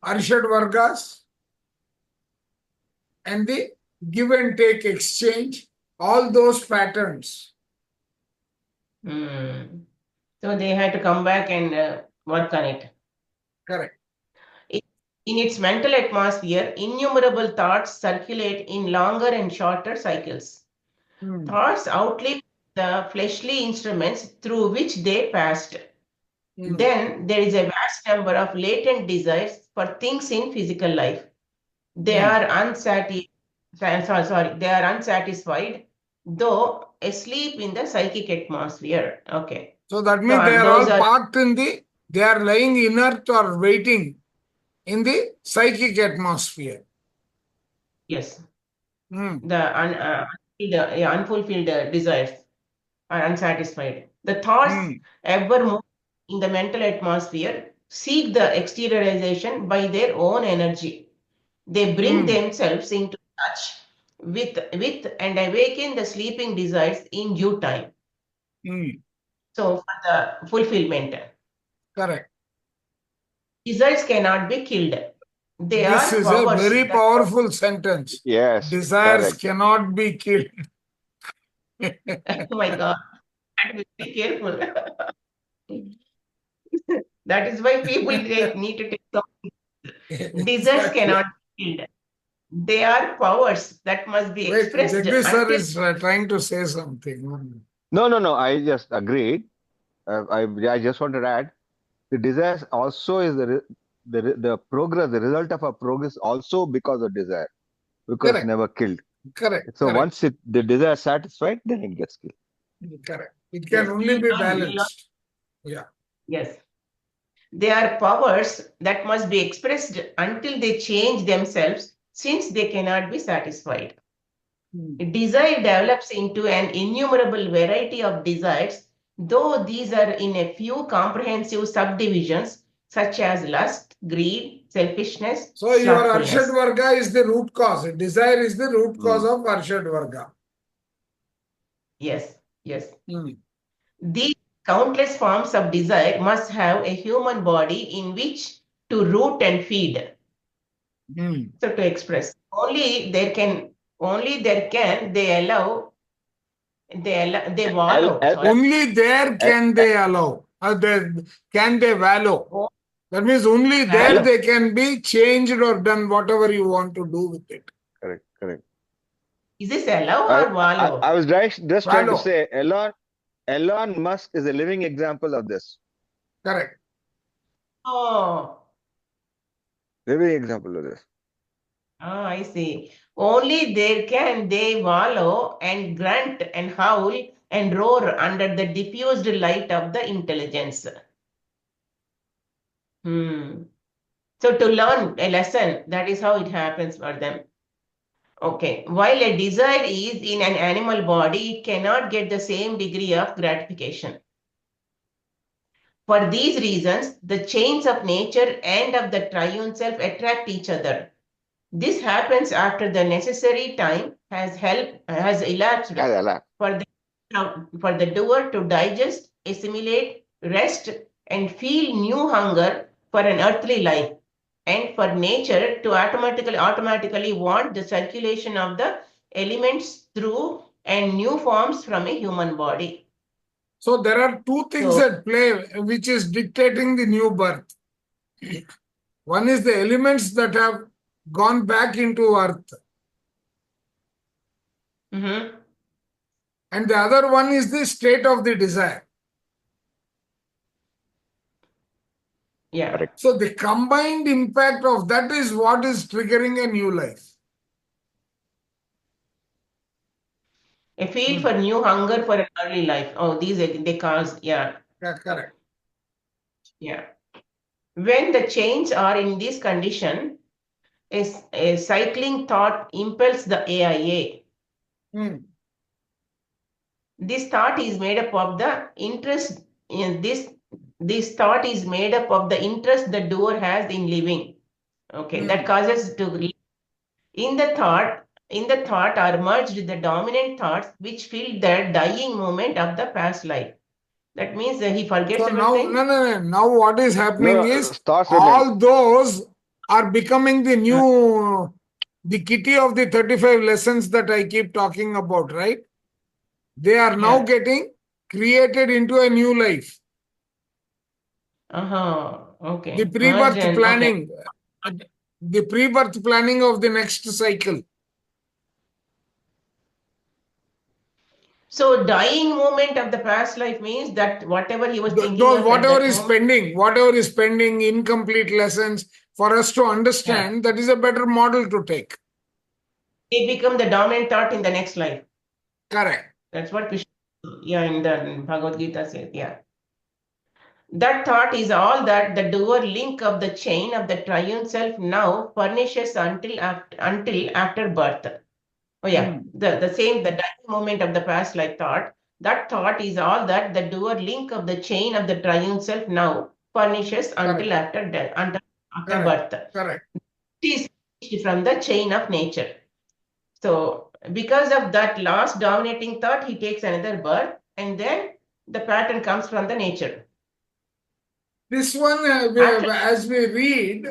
Arshad Vargas and the give and take exchange, all those patterns. Hmm. So they had to come back and work on it. Correct. In its mental atmosphere, innumerable thoughts circulate in longer and shorter cycles. Thoughts outlive the fleshly instruments through which they passed. Then there is a vast number of latent desires for things in physical life. They are unsatisfied, though asleep in the psychic atmosphere. Okay. So that means they are those all parked in they are lying inert or waiting in the psychic atmosphere. Yes. Hmm. The unfulfilled desires are unsatisfied. The thoughts ever move in the mental atmosphere seek the exteriorization by their own energy. They bring themselves into touch with and awaken the sleeping desires in due time. So for the fulfillment, Correct. desires cannot be killed. They This are is a powers very that- powerful sentence. Yes. Desires correct. cannot be killed. Oh my God, I have to be careful. That is why people need to take some. Desires cannot be killed. They are powers that must be Wait, expressed Jagdish sir until is trying to say something. No. I just agreed. I just wanted to add the desires also is the progress, the result of our progress also because of desire, because Correct. never killed. Correct. So correct, once the desire is satisfied, then it gets killed. correct. It can Yes, only be we'll learn. balanced. Yeah. Yes. They are powers that must be expressed until they change themselves, since they cannot be satisfied. Desire develops into an innumerable variety of desires, though these are in a few comprehensive subdivisions such as lust, greed, selfishness, So your slothfulness. Arshad Varga is the root cause. Desire is the root cause of Arshad Varga. Yes, yes. These countless forms of desire must have a human body in which to root and feed. So to express, only there can they wallow. Sorry. Only there can they allow. Can they wallow? That means only there Wallow. they can be changed or done whatever you want to do with it. Correct. Is this allow or wallow? I was just trying to Wallow. say Elon Musk is a living example of this. Correct. Oh, Living example of this. I see. Only there can they wallow and grunt and howl and roar under the diffused light of the intelligence. So to learn a lesson, that is how it happens for them. Okay. While a desire is in an animal body, it cannot get the same degree of gratification. For these reasons, the chains of nature and of the triune self attract each other. This happens after the necessary time has elapsed for the doer to digest, assimilate, rest, and feel new hunger for an earthly life, and for nature to automatically want the circulation of the elements through and new forms from a human body. So there are two things at play which is dictating the new birth. One is the elements that have gone back into earth. And the other one is the state of the desire. Yeah. Correct. So the combined impact of that is what is triggering a new life. A feel for new hunger for an early life. Oh, these they cause, yeah. Correct. Yeah. When the chains are in this condition, a cycling thought impels the AIA. This thought is made up of the interest in this thought is made up of the interest the doer has in living. Okay, that causes to in the thought in the thought are merged with the dominant thoughts which fill the dying moment of the past life. That means that he forgets So now, everything. no. Now what is happening is thoughts remain. all those are becoming the new, the kitty of the 35 lessons that I keep talking about, right? They are now Yeah. getting created into a new life. Okay. The Merge pre-birth and- okay. planning, the pre-birth planning of the next cycle. So dying moment of the past life means that whatever he was thinking Those of at whatever that is moment, whatever is pending, incomplete lessons, for us to understand, that is a better model to take. they become the dominant thought in the next life. Correct. That's what Krishna, in the Bhagavad Gita says, That thought is all that the doer link of the chain of the triune self now furnishes until after birth. The dying moment of the past life thought, that thought is all that the doer link of the chain of the triune self now furnishes until after death, after birth. Correct. It is finished from the chain of nature. So because of that last dominating thought, he takes another birth, and then the pattern comes from the nature. This one, as we read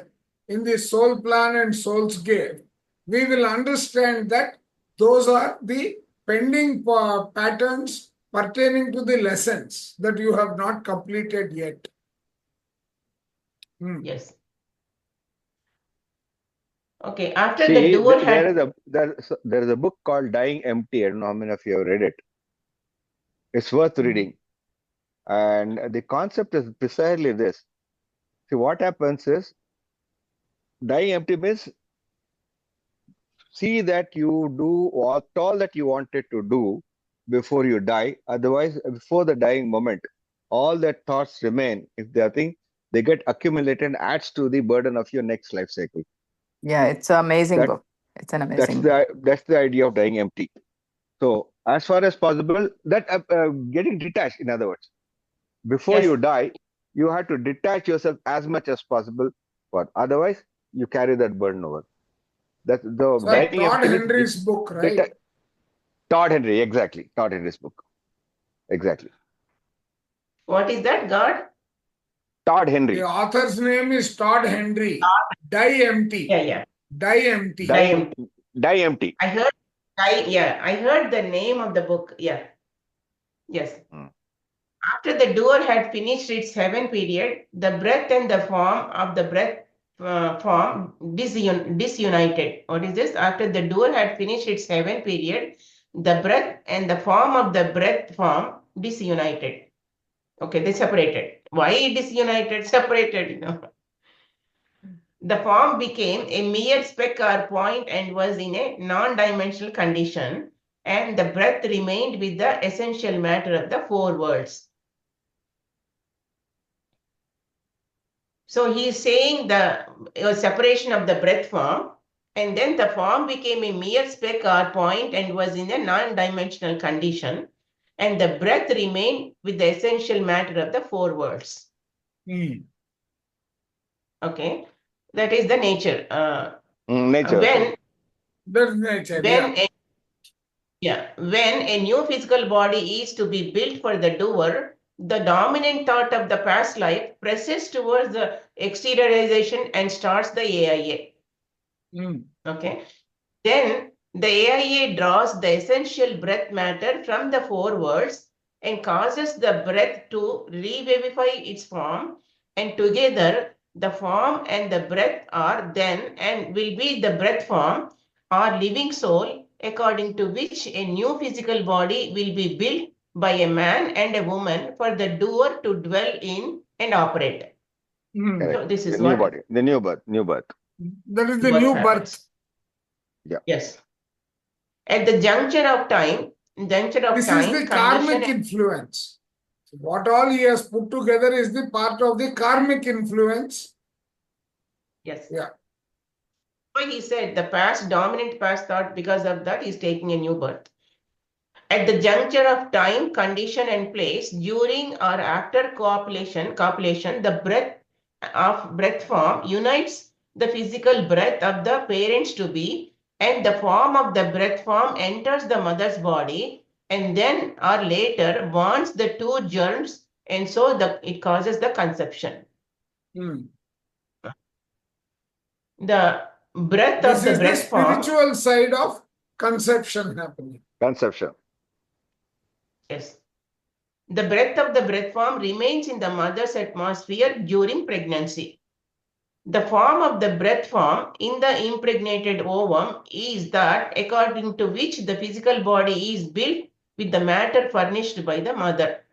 in the soul plan and soul's gift, we will understand that those are the pending patterns pertaining to the lessons that you have not completed yet. Yes. Okay, after See, the doer had... there is a book called Dying Empty. I don't know how many of you have read it. It's worth reading. And the concept is precisely this. See, what happens is, dying empty means see that you do all that you wanted to do before you die. Otherwise, before the dying moment, all that thoughts remain. If they are things, they get accumulated and adds to the burden of your next life cycle. Yeah, it's an amazing book. It's an amazing book. That's the idea of dying empty. So as far as possible, that getting detached, in other words, before you die, you have to detach yourself as much as possible. But otherwise, you carry that burden over. That's the Like Todd Henry's book, right? Todd Henry, exactly. Todd Henry's book. Exactly. What is that, God? Todd Henry. The author's name is Todd Henry. Die Empty. Die Empty. Die Empty. I heard the name of the book. Yes. After the doer had finished its heaven period, the breath and the form of the breath form disunited. What is this? After the doer had finished its heaven period, the breath and the form of the breath form disunited. Okay, they separated. Why disunited? Separated, The form became a mere speck or point and was in a non-dimensional condition, and the breath remained with the essential matter of the four worlds. So he is saying the separation of the breath form, and then the form became a mere speck or point and was in a non-dimensional condition, and the breath remained with the essential matter of the four worlds. Okay, that is the nature. Nature. When a new physical body is to be built for the doer, the dominant thought of the past life presses towards the exteriorization and starts the AIA. Okay. Then the AIA draws the essential breath matter from the four worlds and causes the breath to revivify its form, and together the form and the breath are then and will be the breath form or living soul, according to which a new physical body will be built by a man and a woman for the doer to dwell in and operate. So this is the new body, the new birth. That is the new birth. Yeah. Yes. At the juncture of time, this is the karmic influence. What all he has put together is the part of the karmic influence. Yes. Yeah. So he said the dominant past thought, because of that, is taking a new birth. At the juncture of time, condition, and place, during or after copulation, the breath form unites the physical breath of the parents to be and the form of the breath form enters the mother's body and then or later bonds the two germs, and so it causes the conception. Hmm. The breath This of the is the breath form, spiritual side of conception happening. Conception. yes. The breath of the breath form remains in the mother's atmosphere during pregnancy. The form of the breath form in the impregnated ovum is that according to which the physical body is built with the matter furnished by the mother.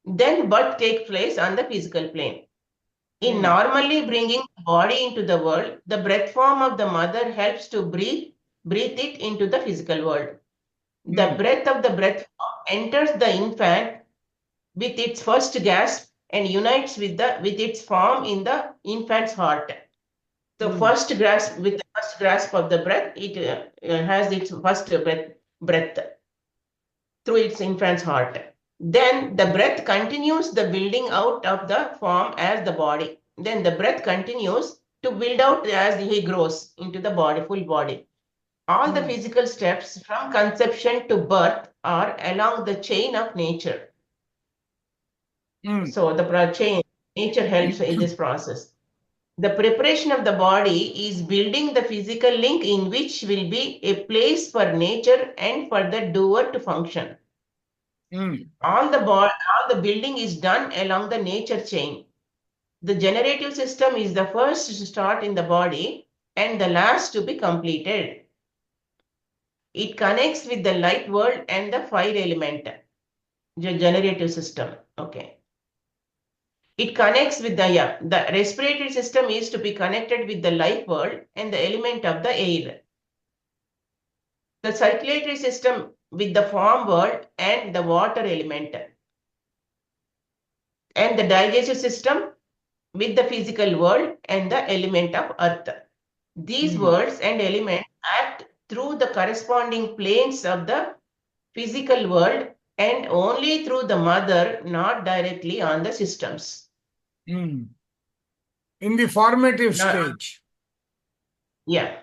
Then birth takes place on the physical plane. In normally bringing the body into the world, the breath form of the mother helps to breathe it into the physical world. The breath of the breath form enters the infant with its first gasp and unites with its form in the infant's heart. The first grasp of the breath, it has its first breath through its infant's heart. Then the breath continues the building out of the form as the body. Then the breath continues to build out as he grows into the body, full body. All the physical steps from conception to birth are along the chain of nature. So the nature helps in this process. The preparation of the body is building the physical link in which will be a place for nature and for the doer to function. All the building is done along the nature chain. The generative system is the first to start in the body and the last to be completed. It connects with the light world and the fire element, the generative system. Okay. It connects with the respiratory system is to be connected with the life world and the element of the air. The circulatory system with the form world and the water element. And the digestive system with the physical world and the element of earth. These worlds and elements act through the corresponding planes of the physical world and only through the mother, not directly on the systems. In the formative stage. Yeah.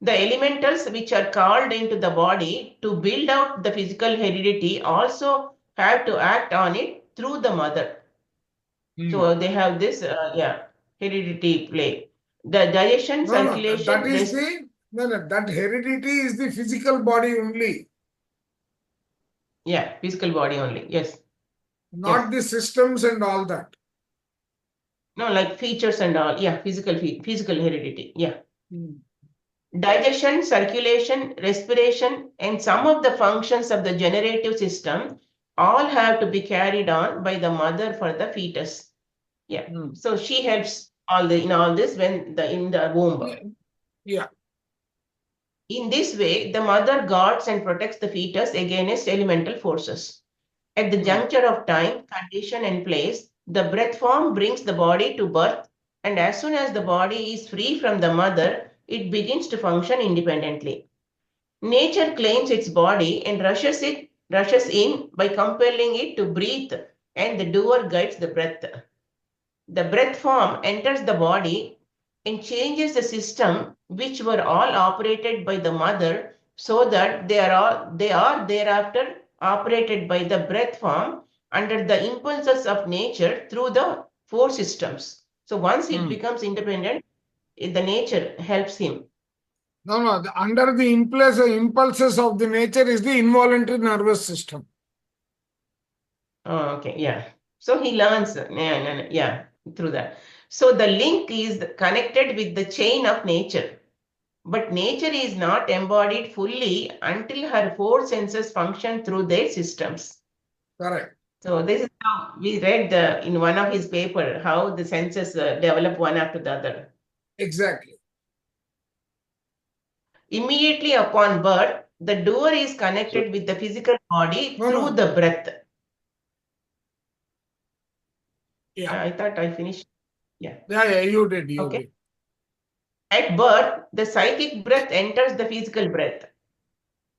The elementals which are called into the body to build out the physical heredity also have to act on it through the mother. So they have this, heredity play. The digestion, circulation. That heredity is the physical body only. Yeah, physical body only. Yes. Not the systems and all that. No, like features and all. Yeah, physical heredity. Yeah. Digestion, circulation, respiration, and some of the functions of the generative system all have to be carried on by the mother for the fetus. Yeah. So she helps all this when in the womb. Yeah. In this way, the mother guards and protects the fetus against elemental forces. At the juncture of time, condition, and place, the breath form brings the body to birth, and as soon as the body is free from the mother, it begins to function independently. Nature claims its body and rushes in by compelling it to breathe, and the doer guides the breath. The breath form enters the body and changes the system which were all operated by the mother, so that they are thereafter operated by the breath form under the impulses of nature through the four systems. So once it becomes independent, the nature helps him. Under the impulses of the nature is the involuntary nervous system. Oh, okay, yeah. So he learns, through that. So the link is connected with the chain of nature. But nature is not embodied fully until her four senses function through their systems. Correct. So this is how we read in one of his paper, how the senses develop one after the other. Exactly. Immediately upon birth, the doer is connected with the physical body through the breath. Yeah. I thought I finished. Yeah. Yeah, you did. You did. At birth, the psychic breath enters the physical breath,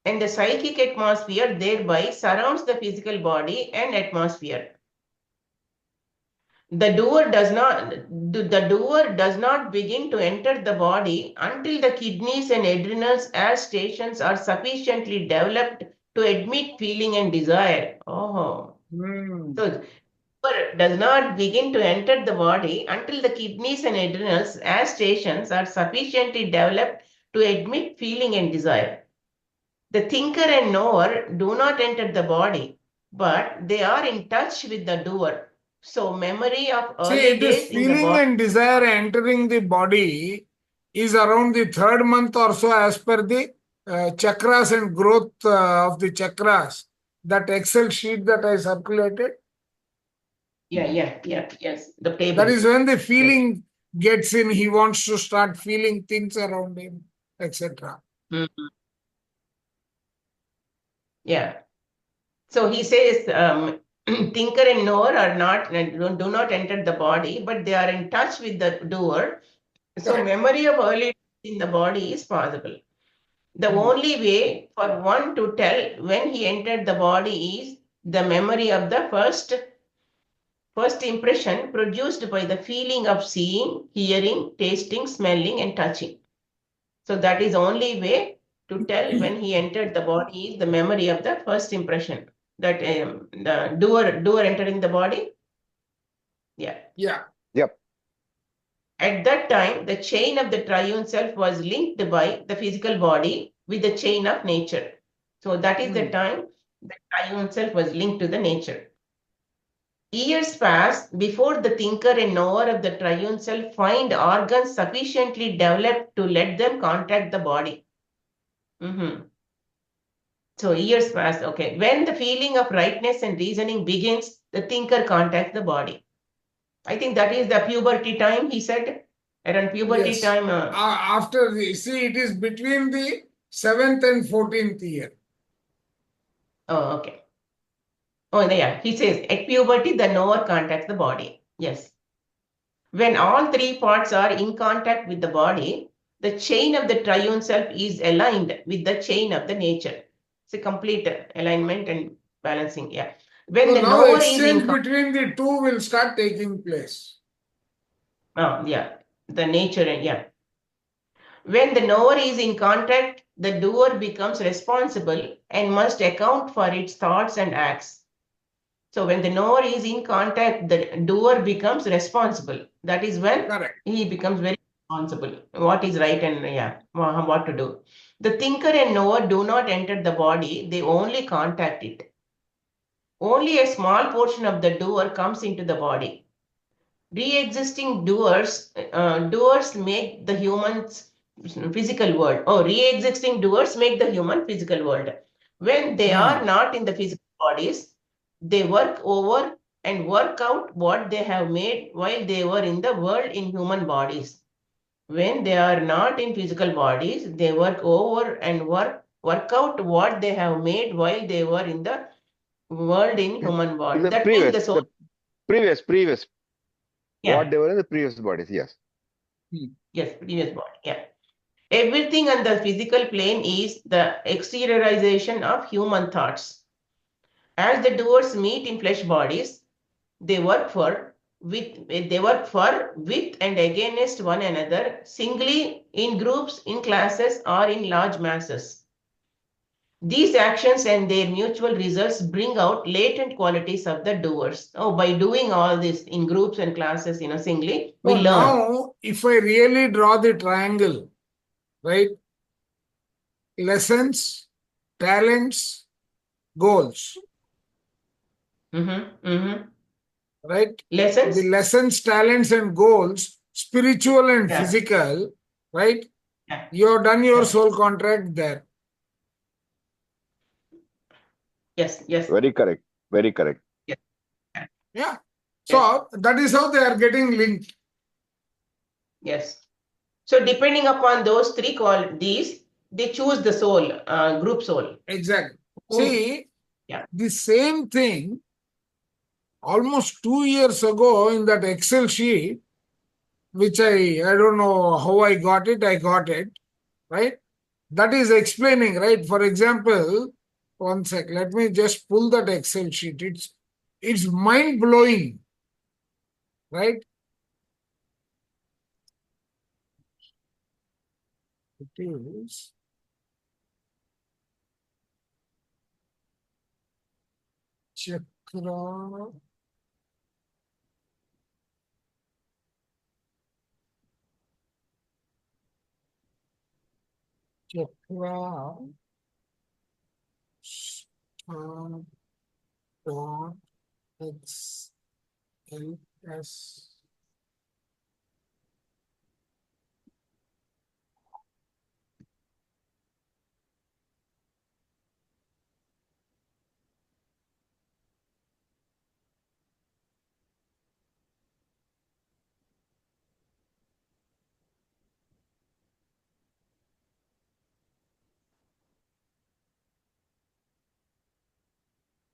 and the psychic atmosphere thereby surrounds the physical body and atmosphere. the doer does not begin to enter the body until the kidneys and adrenals as stations are sufficiently developed to admit feeling and desire. Oh, Hmm. so doer does not begin to enter the body until the kidneys and adrenals as stations are sufficiently developed to admit feeling and desire. The thinker and knower do not enter the body, but they are in touch with the doer. So memory of See, early this days in the feeling body. and desire entering the body is around the third month or so, as per the chakras and growth of the chakras. That Excel sheet that I circulated, Yes. The table. that is when the Yes. feeling gets in. He wants to start feeling things around him, etc. Mhm. Yeah. So he says, thinker and knower are not do not enter the body, but they are in touch with the doer. So Correct. memory of early in the body is possible. The Hmm. only way for one to tell when he entered the body is the memory of the first impression produced by the feeling of seeing, hearing, tasting, smelling, and touching. So that is the only way to tell when he entered the body is the memory of the first impression. That the doer entering the body. Yeah. Yeah. Yep. At that time, the chain of the triune self was linked by the physical body with the chain of nature. So that is the time the triune self was linked to the nature. Years pass before the thinker and knower of the triune self find organs sufficiently developed to let them contact the body. So years pass. Okay. When the feeling of rightness and reasoning begins, the thinker contacts the body. I think that is the puberty time, he said. Around puberty Yes. time. After the, see, it is between the 7th and 14th year. Oh, okay. Oh, yeah. He says, at puberty, the knower contacts the body. Yes. When all three parts are in contact with the body, the chain of the triune self is aligned with the chain of the nature. It's a complete alignment and balancing. Yeah. When So the now knower is exchange in between the two will start taking place. the nature and yeah. When the knower is in contact, the doer becomes responsible and must account for its thoughts and acts. So when the knower is in contact, the doer becomes responsible. That is when Correct. he becomes very responsible. What is right and what to do. The thinker and knower do not enter the body, they only contact it. Only a small portion of the doer comes into the body. Re-existing doers make the human's physical world. Re-existing doers make the human physical world. When they are not in the physical bodies, they work over and work out what they have made while they were in the world in human bodies. When they are not in physical bodies, they work over and work out what they have made while they were in the world in human body. That means the soul. Previous. Yeah. What they were in the previous bodies, yes. Yes, previous body. Yeah. Everything on the physical plane is the exteriorization of human thoughts. As the doers meet in flesh bodies, they work with and against one another, singly, in groups, in classes, or in large masses. These actions and their mutual results bring out latent qualities of the doers. By doing all this in groups and classes, singly, we learn. Now, if I really draw the triangle, right? Lessons, talents, goals. Right? Lessons. The lessons, talents, and goals, spiritual and physical, right? Yeah. You have done your soul contract there. Yes. Very correct. Yeah. So that is how they are getting linked. Yes. So depending upon those three qualities, they choose the soul, group soul. Exactly. See, the same thing almost 2 years ago in that Excel sheet, which I don't know how I got it, right? That is explaining, right? For example, one sec, let me just pull that Excel sheet. It's mind-blowing. right? It is chakra. Chakra. Dot X L S.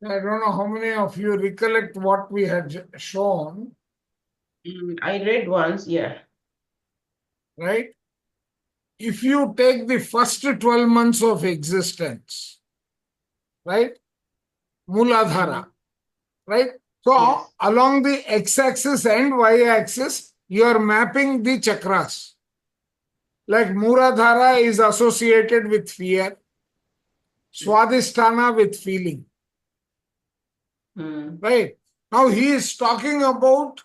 I don't know how many of you recollect what we had shown, I read once, yeah. right? If you take the first 12 months of existence, right? Mooladhara, right? So Yes. along the x-axis and y-axis, you are mapping the chakras. Like Mooladhara is associated with fear, Swadhisthana with feeling, Mm. right? Now he is talking about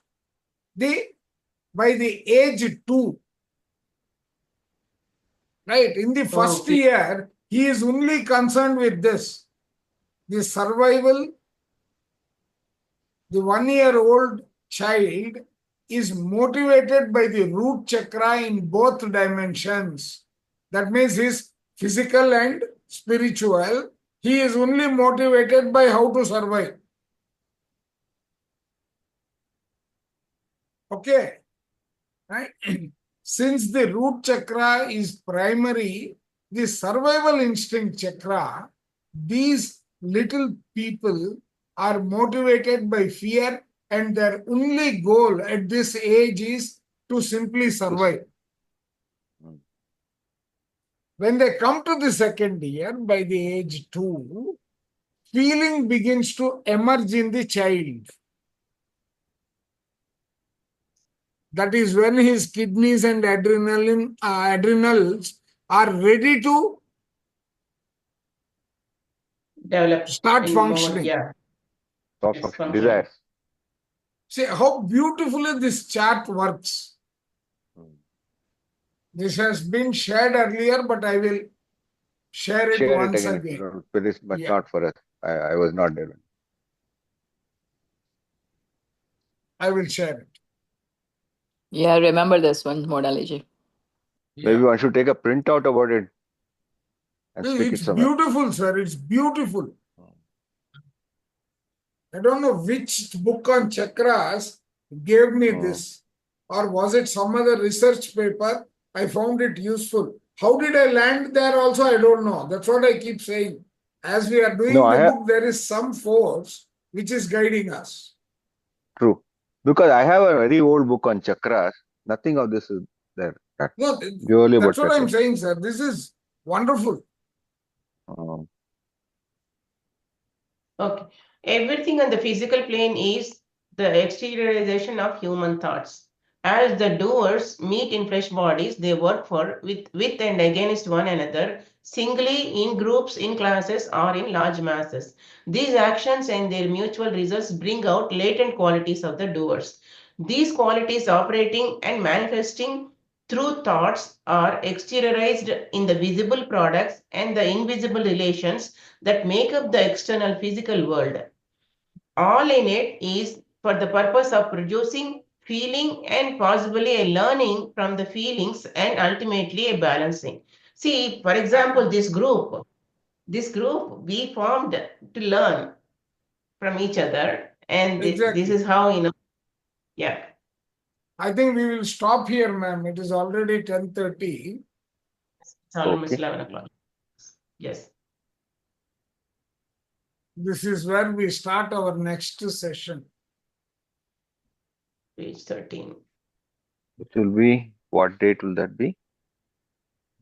by the age 2, right? In the first Okay. year, he is only concerned with this, the survival. The 1-year-old child is motivated by the root chakra in both dimensions. That means his physical and spiritual. He is only motivated by how to survive. Okay, right? Since the root chakra is primary, the survival instinct chakra, these little people are motivated by fear, and their only goal at this age is to simply survive. When they come to the second year, by the age 2, feeling begins to emerge in the child. That is when his kidneys and adrenals are ready to Develop start in more, functioning. yeah. Of Yes, functioning. desires. See how beautifully this chart works. This has been shared earlier, but I will share it Share it once again. again. But Yeah. not for us. I was not there. I will share it. Yeah, remember this one, Modaliji. Maybe Yeah. one should take a printout about it and No, stick it it's somewhere. beautiful, sir. It's beautiful. I don't know which book on chakras gave me this, or was it some other research paper? I found it useful. How did I land there also? I don't know. That's what I keep saying. As we are doing No, the I have book, there is some force which is guiding us. true. Because I have a very old book on chakras. Nothing of this is there. No, Purely about that's what I'm chakras. saying, sir. This is wonderful. Okay. Everything on the physical plane is the exteriorization of human thoughts. As the doers meet in flesh bodies, they work with and against one another, singly, in groups, in classes, or in large masses. These actions and their mutual results bring out latent qualities of the doers. These qualities operating and manifesting through thoughts are exteriorized in the visible products and the invisible relations that make up the external physical world. All in it is for the purpose of producing, feeling, and possibly a learning from the feelings and ultimately a balancing. See, for example, this group we formed to learn from each other, and this Exactly. is how, yeah. I think we will stop here, ma'am. It is already 10:30. It's almost Okay. 11 o'clock. Yes. This is where we start our next session. Page 13. It will be, what date will that be?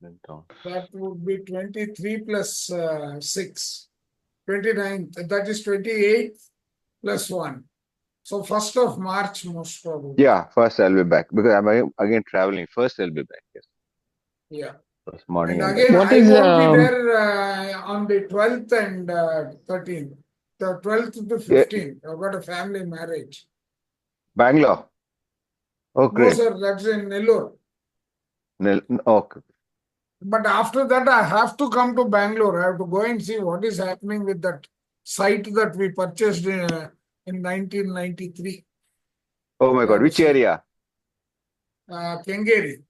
That would be 23 plus 6, 29. That is 28 plus 1. So 1st of March, most probably. Yeah, first I'll be back because I'm again traveling. First I'll be back. Yes, Yeah. first morning. And I'm again, back. What I is, won't be there on the 12th and 13th. The 12th to Yeah, 15th. I've got a family marriage. Bangalore. Oh, No, great. sir, that's in Nellore. Okay. But after that, I have to come to Bangalore. I have to go and see what is happening with that site that we purchased in 1993. Oh my I God, have to which see. area? Kengeri.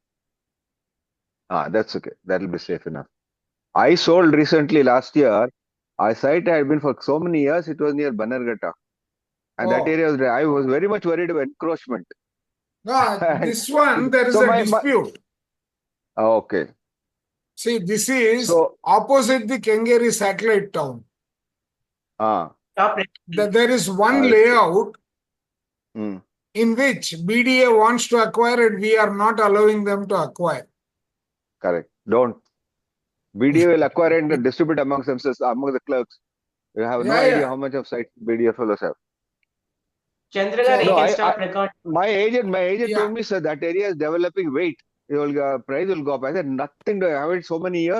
That's okay. That'll be safe enough. I sold recently last year. A site I had been for so many years. It was near Bannerghatta, and that Oh. area was. I was very much worried about encroachment. No, And this one, there is so a my dispute. okay. See, this is So opposite the Kengeri satellite town. Top There is one that's layout mm, in which BDA wants to acquire and we are not allowing them to acquire. correct. Don't. BDA will acquire and distribute amongst themselves, among the clerks. You have no Yeah, idea yeah. how much of sites BDA fellows have. Chandragar, you No, can stop recording. my agent Yeah. told me, sir, that area is developing. Wait, price will go up. I said nothing. I have it so many years.